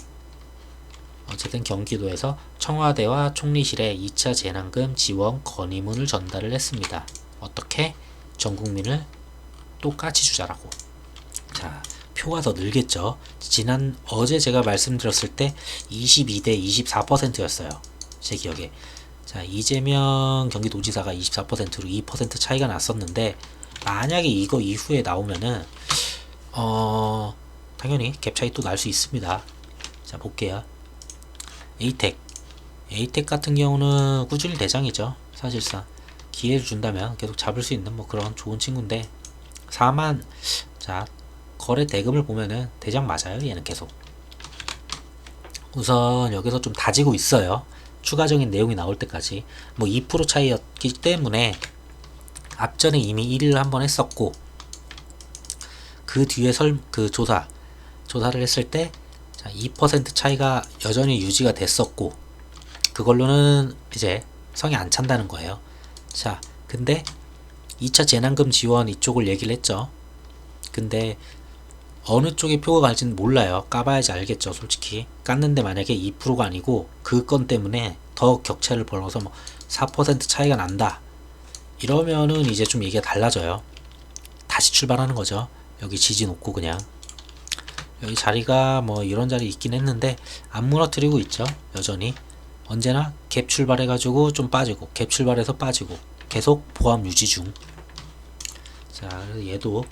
어쨌든 경기도에서 청와대와 총리실에 2차 재난금 지원 건의문을 전달을 했습니다. 어떻게? 전 국민을 똑같이 주자라고. 자, 표가 더 늘겠죠. 어제 제가 말씀드렸을 때 22대 24%였어요. 제 기억에. 자, 이재명 경기도지사가 24%로 2% 차이가 났었는데, 만약에 이거 이후에 나오면은 당연히 갭 차이 또 날 수 있습니다. 자, 볼게요. 에이텍 같은 경우는 꾸준히 대장이죠. 사실상 기회를 준다면 계속 잡을 수 있는 뭐 그런 좋은 친구인데, 4만. 자, 거래 대금을 보면은 대장 맞아요. 얘는 계속 우선 여기서 좀 다지고 있어요. 추가적인 내용이 나올 때까지. 뭐 2% 차이였기 때문에 앞전에 이미 1위를 한번 했었고, 그 뒤에 조사를 했을 때 2% 차이가 여전히 유지가 됐었고, 그걸로는 이제 성이 안 찬다는 거예요. 자, 근데 2차 재난금 지원 이쪽을 얘기를 했죠. 근데 어느 쪽에 표가 갈지는 몰라요. 까봐야지 알겠죠. 솔직히 깠는데 만약에 2%가 아니고 그 건 때문에 더 격차를 벌어서 뭐 4% 차이가 난다, 이러면은 이제 좀 얘기가 달라져요. 다시 출발하는 거죠. 여기 지지 놓고 그냥 여기 자리가 뭐 이런 자리 있긴 했는데 안 무너뜨리고 있죠. 여전히 언제나 갭 출발해가지고 좀 빠지고, 갭 출발해서 빠지고, 계속 보합 유지 중. 자, 그래서 얘도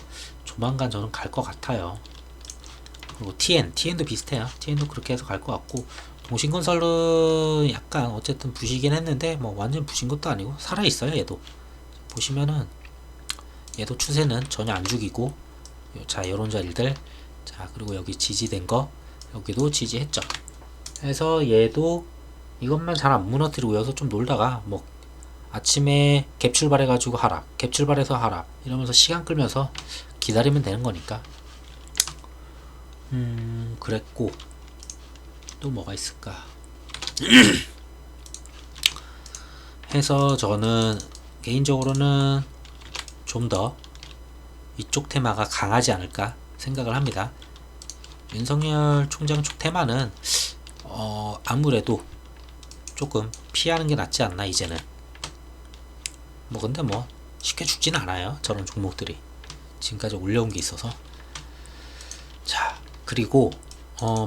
조만간 저는 갈 것 같아요. 그리고 TN도 비슷해요. TN도 그렇게 해서 갈 것 같고, 동신건설은 약간 어쨌든 부시긴 했는데 뭐 완전 부신 것도 아니고 살아있어요. 얘도 보시면은 얘도 추세는 전혀 안 죽이고. 자, 요런 자리들. 자, 그리고 여기 지지된 거, 여기도 지지했죠. 그래서 얘도 이것만 잘 안 무너뜨리고 여기서 좀 놀다가 뭐 아침에 갭 출발해가지고 하락, 갭 출발해서 하락, 이러면서 시간 끌면서 기다리면 되는 거니까. 그랬고, 또 뭐가 있을까 해서 저는 개인적으로는 좀 더 이쪽 테마가 강하지 않을까 생각을 합니다. 윤석열 총장 쪽 테마는 아무래도 조금 피하는 게 낫지 않나 이제는. 뭐 근데 뭐 쉽게 죽진 않아요. 저런 종목들이 지금까지 올려온 게 있어서. 자, 그리고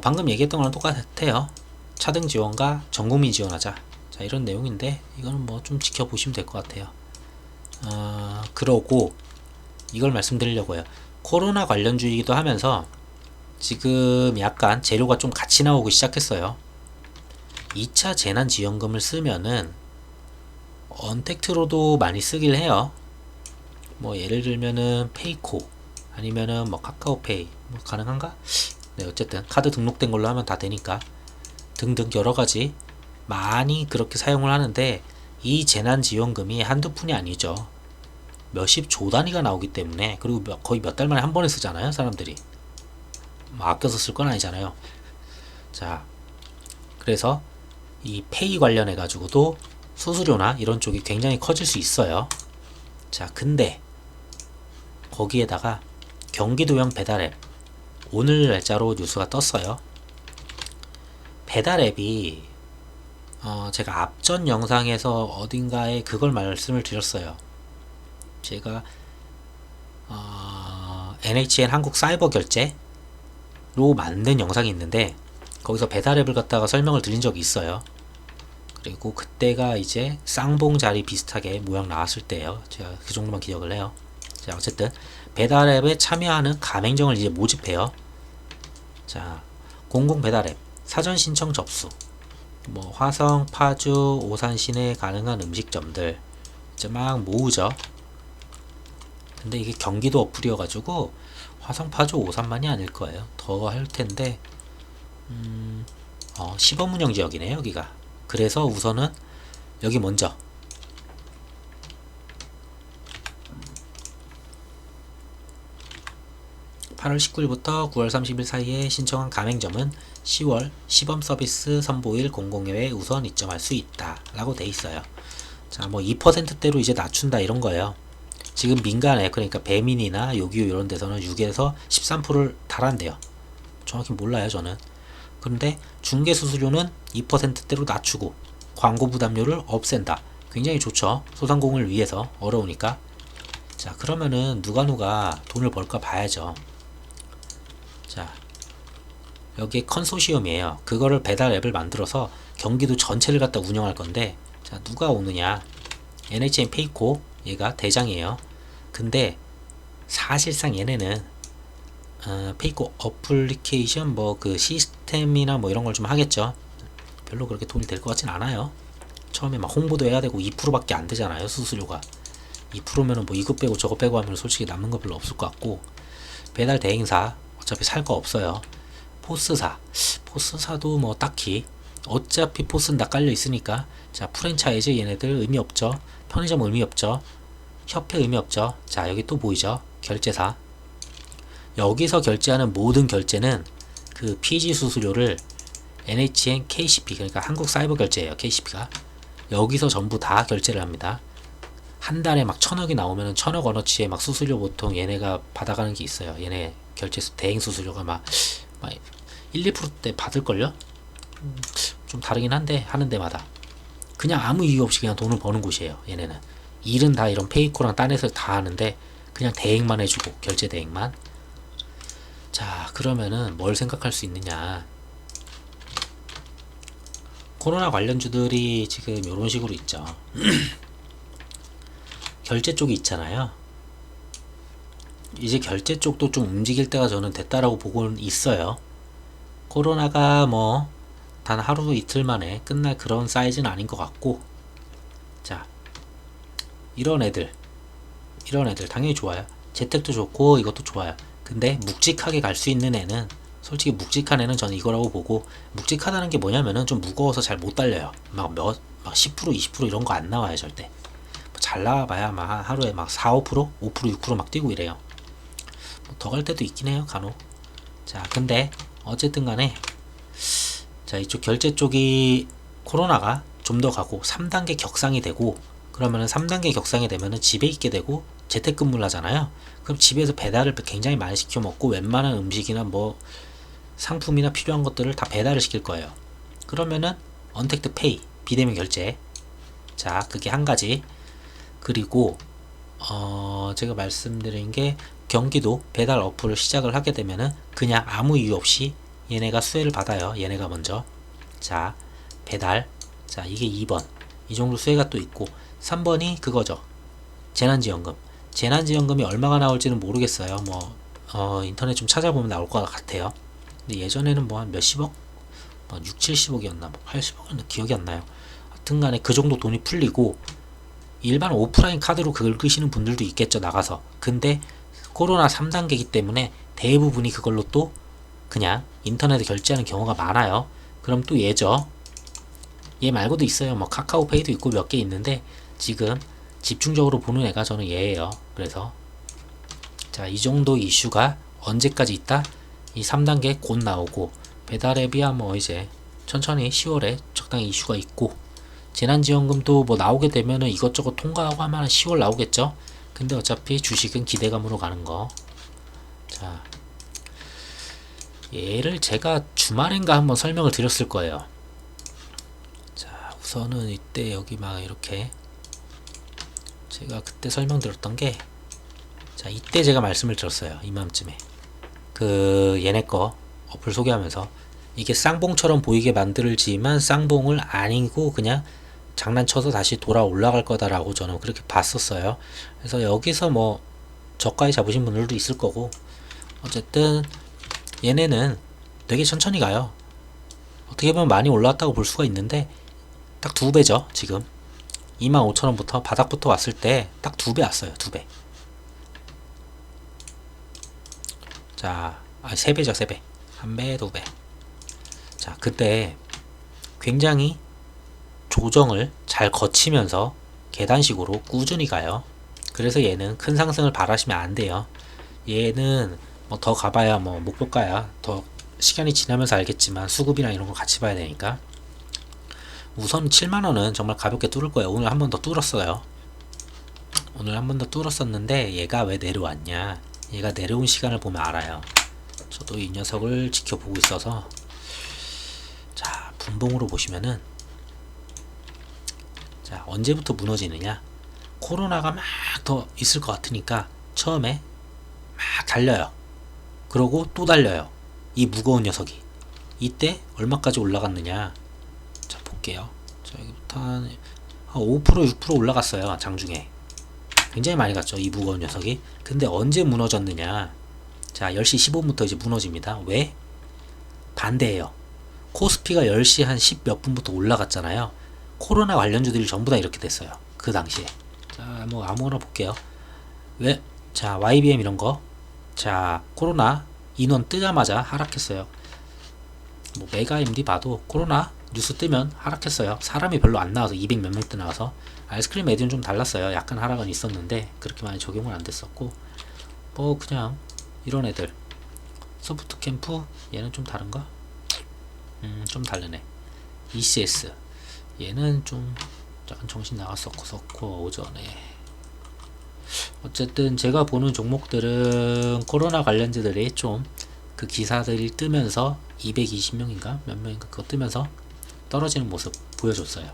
방금 얘기했던 거랑 똑같아요. 차등 지원과 전국민 지원하자. 자, 이런 내용인데 이거는 뭐 좀 지켜보시면 될 것 같아요. 그러고 이걸 말씀드리려고 해요. 코로나 관련주이기도 하면서 지금 약간 재료가 좀 같이 나오기 시작했어요. 2차 재난지원금을 쓰면은 언택트로도 많이 쓰길 해요. 뭐 예를 들면은 페이코 아니면은 뭐 카카오페이 뭐 가능한가? 네, 어쨌든 카드 등록된 걸로 하면 다 되니까 등등 여러가지 많이 그렇게 사용을 하는데, 이 재난지원금이 한두 푼이 아니죠. 몇십 조 단위가 나오기 때문에, 그리고 거의 몇 달 만에 한 번에 쓰잖아요. 사람들이 뭐 아껴서 쓸 건 아니잖아요. 자, 그래서 이 페이 관련해 가지고도 수수료나 이런 쪽이 굉장히 커질 수 있어요. 자, 근데 거기에다가 경기도형 배달앱, 오늘 날짜로 뉴스가 떴어요. 배달앱이 제가 앞전 영상에서 어딘가에 그걸 말씀을 드렸어요. 제가 NHN 한국 사이버 결제로 만든 영상이 있는데 거기서 배달앱을 갖다가 설명을 드린 적이 있어요. 그리고 그때가 이제 쌍봉 자리 비슷하게 모양 나왔을 때예요. 제가 그 정도만 기억을 해요. 자, 어쨌든 배달앱에 참여하는 가맹점을 이제 모집해요. 자, 공공 배달앱 사전 신청 접수, 뭐 화성, 파주, 오산 시내에 가능한 음식점들 이제 막 모으죠. 근데 이게 경기도 어플이어가지고 화성, 파주, 오산만이 아닐 거예요. 더 할 텐데, 시범 운영 지역이네요, 여기가. 그래서 우선은 여기 먼저 8월 19일부터 9월 30일 사이에 신청한 가맹점은 10월 시범 서비스 선보일 공공예외에 우선 입점할 수 있다 라고 돼 있어요. 자, 뭐 2%대로 이제 낮춘다 이런 거예요. 지금 민간에, 그러니까 배민이나 요기요 이런 데서는 6에서 13%를 달한대요. 정확히 몰라요 저는. 그런데 중개 수수료는 2%대로 낮추고 광고 부담료를 없앤다. 굉장히 좋죠. 소상공인을 위해서. 어려우니까. 자, 그러면은 누가 돈을 벌까 봐야죠. 자, 여기에 컨소시엄이에요. 그거를 배달 앱을 만들어서 경기도 전체를 갖다 운영할 건데, 자, 누가 오느냐? NHN 페이코, 얘가 대장이에요. 근데 사실상 얘네는 페이코 어플리케이션 뭐 그 시스템이나 뭐 이런 걸 좀 하겠죠. 별로 그렇게 돈이 될 것 같진 않아요. 처음에 막 홍보도 해야 되고 2%밖에 안 되잖아요, 수수료가. 2%면은 뭐 이거 빼고 저거 빼고 하면 솔직히 남는 거 별로 없을 것 같고, 배달 대행사 어차피 살 거 없어요. 포스사도 뭐 딱히 어차피 포스는 다 깔려 있으니까. 자, 프랜차이즈 얘네들 의미 없죠. 편의점 의미 없죠. 협회 의미 없죠. 자, 여기 또 보이죠? 결제사. 여기서 결제하는 모든 결제는 그 PG 수수료를 NHN KCP, 그러니까 한국 사이버 결제예요. KCP가 여기서 전부 다 결제를 합니다. 한 달에 막 1,000억이 나오면은 1,000억 원어치의 막 수수료 보통 얘네가 받아가는 게 있어요. 얘네 결제 대행 수수료가 막 1, 2%대 받을걸요? 좀 다르긴 한데 하는 데마다 그냥 아무 이유 없이 그냥 돈을 버는 곳이에요. 얘네는 일은 다 이런 페이코랑 딴 애들 다 하는데 그냥 대행만 해주고, 결제 대행만. 자, 그러면은 뭘 생각할 수 있느냐. 코로나 관련주들이 지금 이런 식으로 있죠. 결제 쪽이 있잖아요. 이제 결제 쪽도 좀 움직일 때가 저는 됐다라고 보고는 있어요. 코로나가 뭐 단 하루 이틀 만에 끝날 그런 사이즈는 아닌 것 같고, 자, 이런 애들 당연히 좋아요. 재택도 좋고 이것도 좋아요. 근데 묵직하게 갈 수 있는 애는, 솔직히 묵직한 애는 저는 이거라고 보고, 묵직하다는 게 뭐냐면은 좀 무거워서 잘 못 달려요. 막 10% 20% 이런 거 안 나와요 절대. 잘 나와봐야 막 하루에 막 4, 5%, 5%, 6%막 뛰고 이래요. 더 갈 때도 있긴 해요, 간혹. 자, 근데 어쨌든 간에, 자, 이쪽 결제 쪽이 코로나가 좀 더 가고 3단계 격상이 되고, 그러면은 3단계 격상이 되면은 집에 있게 되고 재택근무를 하잖아요. 그럼 집에서 배달을 굉장히 많이 시켜 먹고 웬만한 음식이나 뭐 상품이나 필요한 것들을 다 배달을 시킬 거예요. 그러면은 언택트 페이, 비대면 결제. 자, 그게 한 가지. 그리고 제가 말씀드린 게, 경기도 배달 어플을 시작을 하게 되면은 그냥 아무 이유 없이 얘네가 수혜를 받아요. 얘네가 먼저. 자, 배달. 자, 이게 2번. 이 정도 수혜가 또 있고, 3번이 그거죠. 재난지원금. 재난지원금이 얼마가 나올지는 모르겠어요. 뭐 인터넷 좀 찾아보면 나올 것 같아요. 근데 예전에는 뭐 한 몇십억? 뭐 6, 70억이었나? 뭐 80억이었나? 기억이 안 나요. 하여튼 간에 그 정도 돈이 풀리고, 일반 오프라인 카드로 긁으시는 분들도 있겠죠, 나가서. 근데 코로나 3단계이기 때문에 대부분이 그걸로 또 그냥 인터넷에 결제하는 경우가 많아요. 그럼 또 얘죠. 얘 말고도 있어요. 뭐 카카오페이도 있고 몇 개 있는데, 지금 집중적으로 보는 애가 저는 얘예요. 그래서 자, 이 정도 이슈가 언제까지 있다? 이 3단계 곧 나오고, 배달앱이야 뭐 이제 천천히 10월에 적당히 이슈가 있고, 재난지원금도 뭐 나오게 되면은 이것저것 통과하고 하면 10월 나오겠죠. 근데 어차피 주식은 기대감으로 가는 거. 자, 얘를 제가 주말인가 한번 설명을 드렸을 거예요. 자, 우선은 이때 여기 막 이렇게 제가 그때 설명드렸던 게, 자, 이때 제가 말씀을 드렸어요. 이맘쯤에 그 얘네 거 어플 소개하면서, 이게 쌍봉처럼 보이게 만들지만 쌍봉을 아니고 그냥 장난쳐서 다시 돌아 올라갈 거다라고 저는 그렇게 봤었어요. 그래서 여기서 뭐 저가에 잡으신 분들도 있을 거고, 어쨌든 얘네는 되게 천천히 가요. 어떻게 보면 많이 올라왔다고 볼 수가 있는데 딱 2배죠. 지금 25,000원부터 바닥부터 왔을 때 딱 2배 왔어요. 2배. 자, 3배죠. 3배. 1배, 2배. 자, 그때 굉장히 조정을 잘 거치면서 계단식으로 꾸준히 가요. 그래서 얘는 큰 상승을 바라시면 안 돼요. 얘는 뭐 더 가봐야 뭐 목표가야 더 시간이 지나면서 알겠지만, 수급이나 이런 거 같이 봐야 되니까. 우선 7만원은 정말 가볍게 뚫을 거예요. 오늘 한 번 더 뚫었어요. 오늘 한 번 더 뚫었었는데, 얘가 왜 내려왔냐, 얘가 내려온 시간을 보면 알아요. 저도 이 녀석을 지켜보고 있어서. 자, 분봉으로 보시면은, 자, 언제부터 무너지느냐, 코로나가 막 더 있을 것 같으니까 처음에 막 달려요. 그러고 또 달려요. 이 무거운 녀석이. 이때 얼마까지 올라갔느냐. 자, 볼게요. 자, 여기부터 한 5%, 6% 올라갔어요. 장중에. 굉장히 많이 갔죠. 이 무거운 녀석이. 근데 언제 무너졌느냐. 자, 10시 15분부터 이제 무너집니다. 왜? 반대예요. 코스피가 10시 한 10 몇 분부터 올라갔잖아요. 코로나 관련주들이 전부 다 이렇게 됐어요. 그 당시에. 자, 뭐 아무거나 볼게요. 왜? 자, YBM 이런 거. 자, 코로나 인원 뜨자마자 하락했어요. 뭐 메가MD 봐도 코로나 뉴스 뜨면 하락했어요. 사람이 별로 안 나와서 200 몇 명대 나와서. 아이스크림 에디는 좀 달랐어요. 약간 하락은 있었는데 그렇게 많이 적용은 안 됐었고, 뭐 그냥 이런 애들. 소프트 캠프 얘는 좀 다른가? 좀 다르네. ECS 얘는 좀 약간 정신 나갔었고 오전에. 어쨌든 제가 보는 종목들은 코로나 관련주들이 좀 그 기사들이 뜨면서 220명인가 몇 명인가 그거 뜨면서 떨어지는 모습 보여줬어요.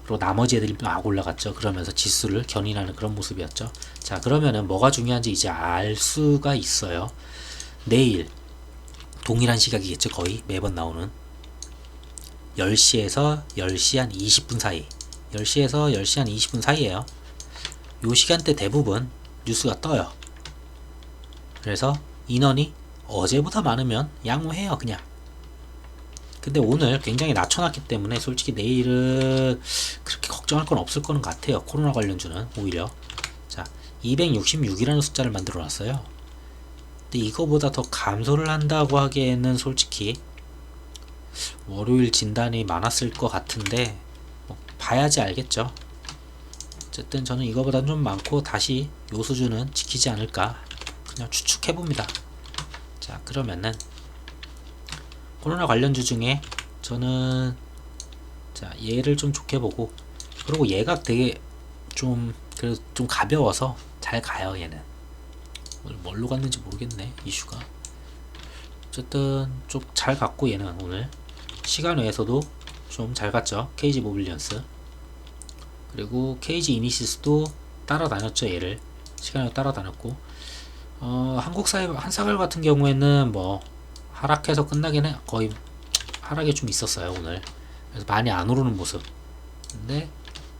그리고 나머지 애들이 막 올라갔죠. 그러면서 지수를 견인하는 그런 모습이었죠. 자, 그러면은 뭐가 중요한지 이제 알 수가 있어요. 내일 동일한 시각이겠죠. 거의 매번 나오는 10시에서 10시 한 20분 사이, 10시에서 10시 한 20분 사이에요. 요 시간대 대부분 뉴스가 떠요. 그래서 인원이 어제보다 많으면 양호해요. 그냥. 근데 오늘 굉장히 낮춰놨기 때문에 솔직히 내일은 그렇게 걱정할 건 없을 거는 같아요. 코로나 관련주는 오히려. 자, 266이라는 숫자를 만들어 놨어요. 근데 이거보다 더 감소를 한다고 하기에는 솔직히 월요일 진단이 많았을 것 같은데 뭐 봐야지 알겠죠. 어쨌든 저는 이거보다 좀 많고 다시 요 수준은 지키지 않을까 그냥 추측해봅니다. 자, 그러면은 코로나 관련주 중에 저는 자 얘를 좀 좋게 보고, 그리고 얘가 되게 좀 그래도 좀 가벼워서 잘 가요. 얘는 뭘로 갔는지 모르겠네 이슈가. 어쨌든 좀 잘 갔고 얘는 오늘 시간 외에서도 좀 잘 갔죠. KG 모빌리언스 그리고 KG 이니시스도 따라다녔죠. 얘를 시간을 따라다녔고, 한사갈 같은 경우에는 뭐 하락해서 끝나긴 해. 거의 하락이 좀 있었어요 오늘. 그래서 많이 안 오르는 모습. 근데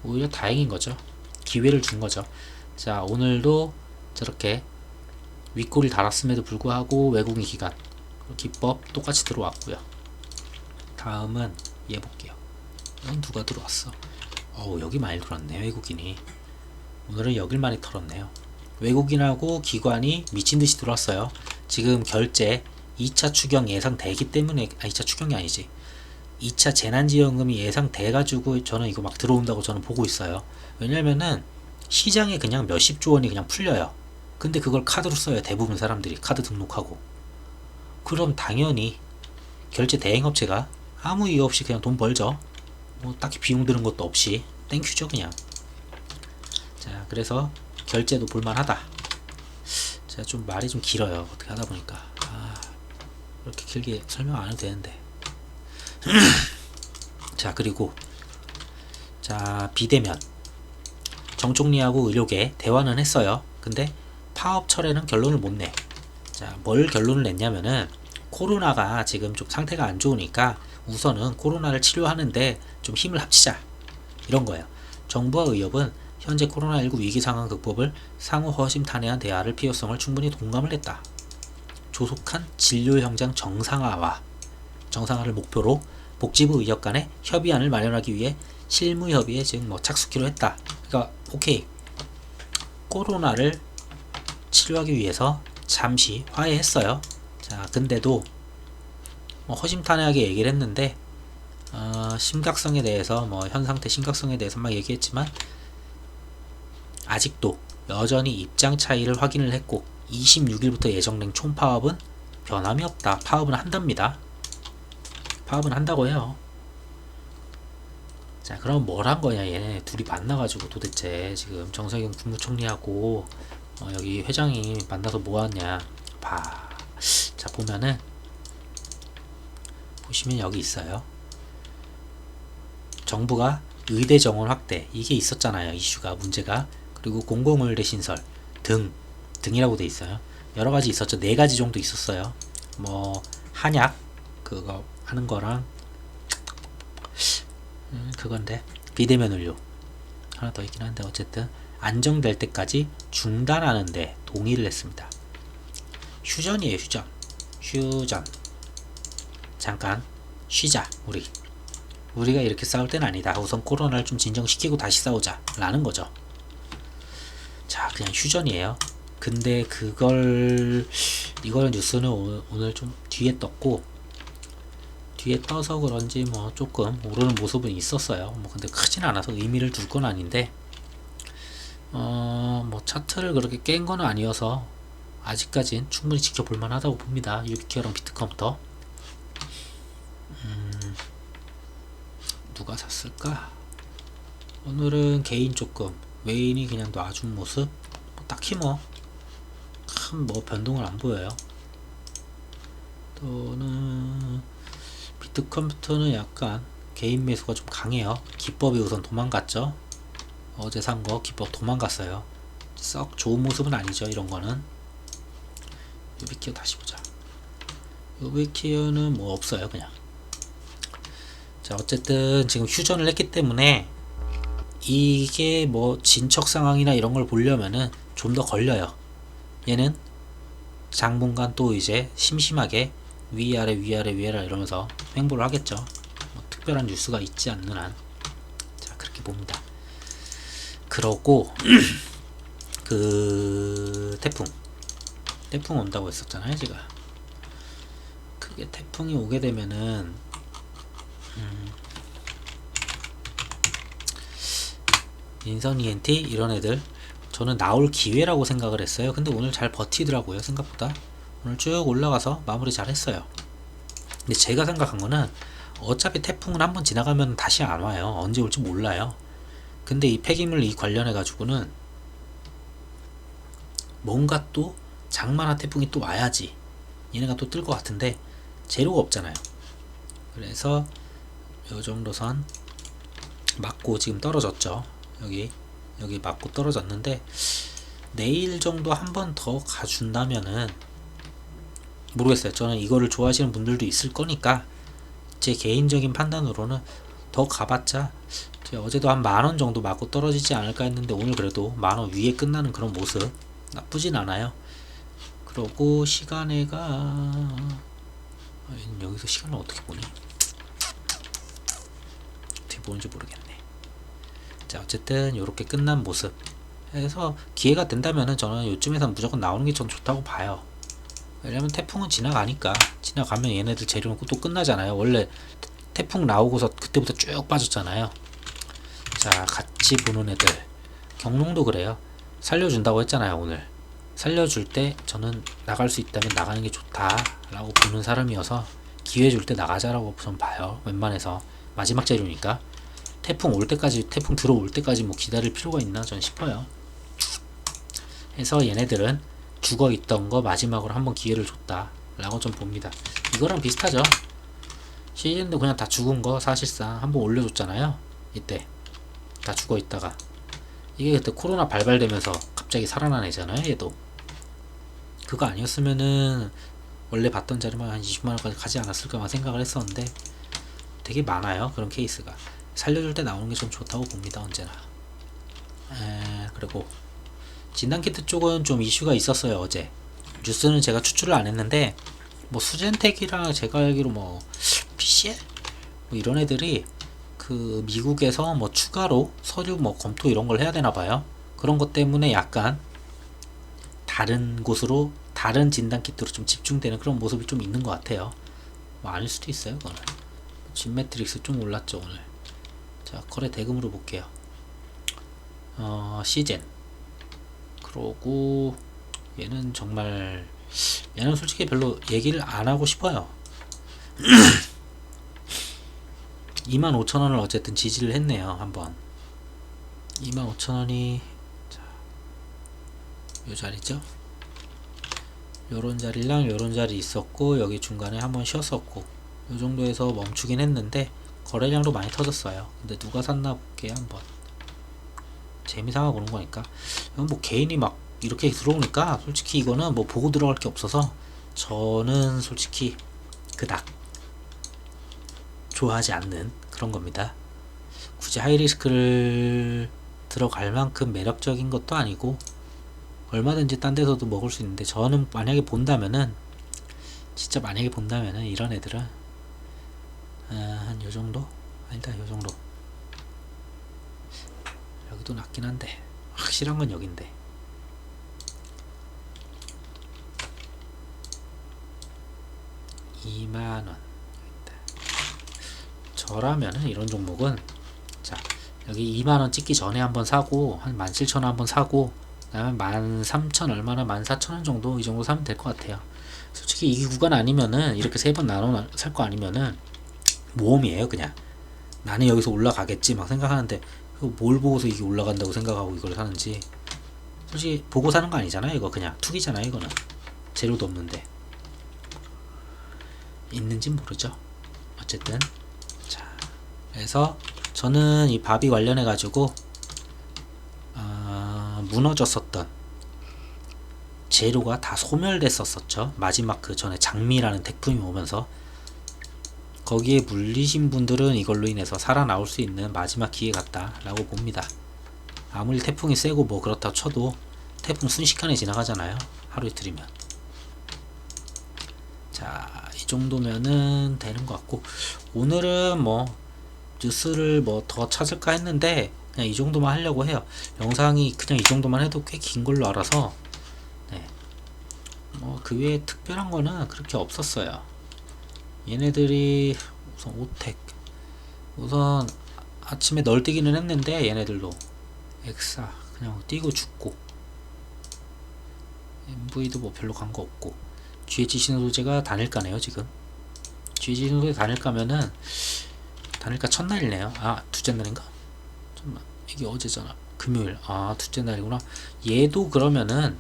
오히려 다행인 거죠. 기회를 준 거죠. 자, 오늘도 저렇게 윗골을 달았음에도 불구하고 외국인 기간 기법 똑같이 들어왔고요. 다음은 얘 볼게요. 이건 누가 들어왔어? 여기 많이 들어왔네요. 외국인이 오늘은 여길 많이 털었네요. 외국인하고 기관이 미친듯이 들어왔어요. 지금 결제 2차 추경 예상되기 때문에, 2차 추경이 아니지, 2차 재난지원금이 예상돼가지고 저는 이거 막 들어온다고 저는 보고 있어요. 왜냐면은 시장에 그냥 몇십조 원이 그냥 풀려요. 근데 그걸 카드로 써요. 대부분 사람들이 카드 등록하고. 그럼 당연히 결제 대행업체가 아무 이유 없이 그냥 돈 벌죠. 뭐 딱히 비용 드는 것도 없이 땡큐죠 그냥. 자, 그래서 결제도 볼만하다. 제가 좀 말이 좀 길어요. 어떻게 하다 보니까. 이렇게 길게 설명 안 해도 되는데. 자, 그리고 자, 비대면 정총리하고 의료계 대화는 했어요. 근데 파업 철회는 결론을 못 내. 자, 뭘 결론을 냈냐면은 코로나가 지금 좀 상태가 안 좋으니까 우선은 코로나를 치료하는데 좀 힘을 합치자, 이런 거예요. 정부와 의협은 현재 코로나19 위기 상황 극복을 상호 허심탄회한 대화를 필요성을 충분히 동감을 했다. 조속한 진료 현장 정상화를 목표로 복지부 의협 간의 협의안을 마련하기 위해 실무 협의에 지금 뭐 착수키로 했다. 그러니까 오케이, 코로나를 치료하기 위해서 잠시 화해했어요. 자, 근데도 뭐 허심탄회하게 얘기를 했는데 심각성에 대해서 뭐 현 상태 심각성에 대해서 막 얘기했지만 아직도 여전히 입장 차이를 확인을 했고 26일부터 예정된 총파업은 변함이 없다. 파업은 한답니다. 파업은 한다고 해요. 자, 그럼 뭘 한 거냐, 얘네 둘이 만나가지고 도대체 지금 정세균 국무총리하고 여기 회장이 만나서 뭐 하냐 봐. 자, 보시면 여기 있어요. 정부가 의대 정원 확대 이게 있었잖아요. 이슈가 문제가. 그리고 공공의대 신설 등이라고 돼 있어요. 여러 가지 있었죠. 네 가지 정도 있었어요. 뭐 한약 그거 하는 거랑 그건데 비대면 의료 하나 더 있긴 한데 어쨌든 안정될 때까지 중단하는데 동의를 했습니다. 휴전이에요. 휴전. 잠깐 쉬자. 우리가 이렇게 싸울 때는 아니다. 우선 코로나를 좀 진정시키고 다시 싸우자 라는 거죠. 자, 그냥 휴전이에요. 근데 이걸 뉴스는 오늘 좀 뒤에 떴고, 뒤에 떠서 그런지 뭐 조금 오르는 모습은 있었어요. 뭐 근데 크진 않아서 의미를 둘 건 아닌데, 뭐 차트를 그렇게 깬 건 아니어서 아직까진 충분히 지켜볼 만하다고 봅니다. 유비케어랑 비트컴퓨터. 누가 샀을까? 오늘은 개인 조금, 외인이 그냥 놔준 모습. 딱히 뭐 큰 뭐 변동을 안 보여요. 또는 비트컴퓨터는 약간 개인 매수가 좀 강해요. 기법이 우선 도망갔죠. 어제 산 거 기법 도망갔어요. 썩 좋은 모습은 아니죠. 이런 거는. 유비케어 다시 보자. 유비케어는 뭐 없어요. 그냥. 자, 어쨌든 지금 휴전을 했기 때문에 이게 뭐 진척 상황이나 이런 걸 보려면은 좀 더 걸려요. 얘는 당분간 또 이제 심심하게 위아래 이러면서 횡보를 하겠죠. 뭐 특별한 뉴스가 있지 않는 한. 자, 그렇게 봅니다. 그러고 그 태풍 온다고 했었잖아요. 제가 그게 태풍이 오게 되면은 인선 ENT 이런 애들 저는 나올 기회라고 생각을 했어요. 근데 오늘 잘 버티더라고요. 생각보다 오늘 쭉 올라가서 마무리 잘 했어요. 근데 제가 생각한 거는 어차피 태풍은 한번 지나가면 다시 안 와요. 언제 올지 몰라요. 근데 이 폐기물 이 관련해 가지고는 뭔가 또 장마나 태풍이 또 와야지 얘네가 또 뜰 것 같은데 재료가 없잖아요. 그래서 요 정도 선 맞고 지금 떨어졌죠. 여기 맞고 떨어졌는데 내일 정도 한 번 더 가준다면은 모르겠어요. 저는 이거를 좋아하시는 분들도 있을 거니까 제 개인적인 판단으로는 더 가봤자 어제도 한 10,000원 정도 맞고 떨어지지 않을까 했는데 오늘 그래도 10,000원 위에 끝나는 그런 모습 나쁘진 않아요. 그러고 시간에가 여기서 시간을 어떻게 보니? 어떻게 보는지 모르겠네. 자, 어쨌든 이렇게 끝난 모습 해서 기회가 된다면은 저는 요쯤에서 무조건 나오는 게 전 좋다고 봐요. 왜냐면 태풍은 지나가니까. 지나가면 얘네들 재료는 또 끝나잖아요. 원래 태풍 나오고서 그때부터 쭉 빠졌잖아요. 자, 같이 보는 애들 경농도 그래요. 살려준다고 했잖아요. 오늘 살려줄 때 저는 나갈 수 있다면 나가는 게 좋다 라고 보는 사람이어서 기회 줄 때 나가자라고 우선 봐요. 웬만해서 마지막 재료니까. 태풍 올 때까지, 태풍 들어올 때까지 뭐 기다릴 필요가 있나 전 싶어요. 해서 얘네들은 죽어 있던 거 마지막으로 한번 기회를 줬다 라고 좀 봅니다. 이거랑 비슷하죠. 시즌도 그냥 다 죽은 거 사실상 한번 올려줬잖아요. 이때 다 죽어 있다가 이게 그때 코로나 발발되면서 갑자기 살아난 애잖아요. 얘도 그거 아니었으면은 원래 받던 자리만 한 20만원까지 가지 않았을까만 생각을 했었는데 되게 많아요. 그런 케이스가. 살려줄 때 나오는 게 좀 좋다고 봅니다. 언제나. 그리고 진단키트 쪽은 좀 이슈가 있었어요. 어제 뉴스는 제가 추출을 안 했는데 뭐 수젠텍이랑 제가 알기로 뭐 PCL 뭐 이런 애들이 그 미국에서 뭐 추가로 서류 뭐 검토 이런 걸 해야 되나 봐요. 그런 것 때문에 약간 다른 곳으로 다른 진단키트로 좀 집중되는 그런 모습이 좀 있는 것 같아요. 뭐 아닐 수도 있어요. 그거는 진매트릭스 좀 올랐죠 오늘. 자, 거래 대금으로 볼게요. 시젠. 그러고 얘는 정말 얘는 솔직히 별로 얘기를 안 하고 싶어요. 25,000원을 어쨌든 지지를 했네요. 한번 25,000원이 요 자리죠. 요런 자리랑 요런 자리 있었고 여기 중간에 한번 쉬었었고 요 정도에서 멈추긴 했는데 거래량도 많이 터졌어요. 근데 누가 샀나 볼게 한번. 재미삼아 보는 거니까. 이건 뭐 개인이 막 이렇게 들어오니까 솔직히 이거는 뭐 보고 들어갈 게 없어서 저는 솔직히 그닥 좋아하지 않는 그런 겁니다. 굳이 하이리스크를 들어갈 만큼 매력적인 것도 아니고 얼마든지 딴 데서도 먹을 수 있는데, 저는 만약에 본다면은 진짜 만약에 본다면은 이런 애들은 한 요정도? 아니다, 요정도. 여기도 낮긴 한데 확실한 건 여긴데. (2만원) 저라면은 이런 종목은, 자 여기 2만원 찍기 전에 한번 사고 한 17,000원 한번 사고, 그 다음에 13,000 얼마나 14,000원 정도, 이 정도 사면 될 것 같아요. 솔직히 이 구간 아니면은 이렇게 세 번 나눠 살 거 아니면은 모험이에요. 그냥 나는 여기서 올라가겠지 막 생각하는데, 뭘 보고서 이게 올라간다고 생각하고 이걸 사는지, 솔직히 보고 사는 거 아니잖아요. 이거 그냥 투기잖아요. 이거는 재료도 없는데. 있는진 모르죠. 어쨌든 자, 그래서 저는 이 바비 관련해 가지고 무너졌었던 재료가 다 소멸됐었죠. 마지막 그 전에 장미라는 태풍이 오면서 거기에 물리신 분들은 이걸로 인해서 살아나올 수 있는 마지막 기회 같다라고 봅니다. 아무리 태풍이 세고 뭐 그렇다 쳐도 태풍 순식간에 지나가잖아요. 하루 이틀이면. 자, 이 정도면은 되는 것 같고, 오늘은 뭐 뉴스를 뭐 더 찾을까 했는데 그냥 이 정도만 하려고 해요. 영상이 그냥 이 정도만 해도 꽤 긴 걸로 알아서, 네, 뭐 그 외에 특별한 거는 그렇게 없었어요. 얘네들이 우선 오텍, 우선 아침에 널뛰기는 했는데 얘네들도 엑사 그냥 뛰고 죽고, MV도 뭐 별로 간 거 없고, GH 신소재가 단일가네요. 지금 GH 신소재 단일가면은, 단일가 첫날이네요. 아, 둘째 날인가? 잠깐만, 이게 어제잖아. 금요일. 아, 둘째 날이구나. 얘도 그러면은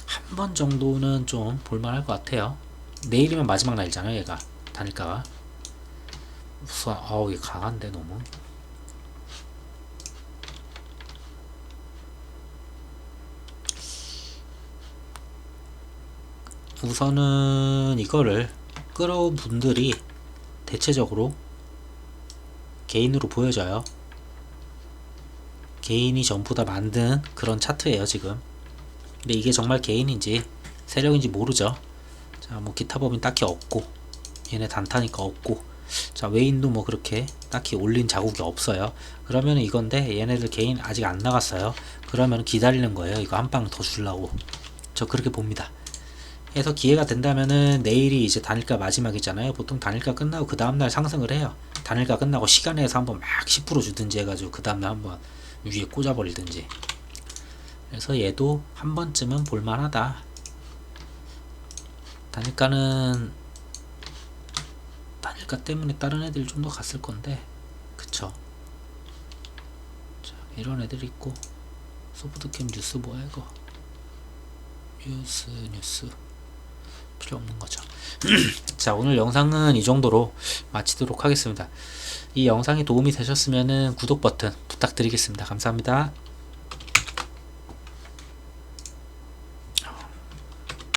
한 번 정도는 좀 볼만할 것 같아요. 내일이면 마지막 날이잖아요. 얘가 단일가가. 우선 아우, 이게 강한데 너무. 우선은 이거를 끌어온 분들이 대체적으로 개인으로 보여져요. 개인이 전부 다 만든 그런 차트예요 지금. 근데 이게 정말 개인인지 세력인지 모르죠. 자, 뭐 기타 법인 딱히 없고, 얘네 단타니까 없고, 자 외인도 뭐 그렇게 딱히 올린 자국이 없어요. 그러면 이건데 얘네들 개인 아직 안 나갔어요. 그러면 기다리는 거예요. 이거 한 방 더 주려고. 저 그렇게 봅니다. 해서 기회가 된다면은 내일이 이제 단일가 마지막이잖아요. 보통 단일가 끝나고 그 다음날 상승을 해요. 단일가 끝나고 시간에서 한번 막 10% 주든지 해가지고 그 다음날 한번 위에 꽂아버리든지. 그래서 얘도 한 번쯤은 볼만하다. 단일가는 단일가 때문에 다른 애들 좀 더 갔을 건데, 그쵸? 자, 이런 애들 있고, 소프트캠 뉴스 뭐야 이거? 뉴스 필요 없는 거죠. 자, 오늘 영상은 이 정도로 마치도록 하겠습니다. 이 영상이 도움이 되셨으면 구독 버튼 부탁드리겠습니다. 감사합니다.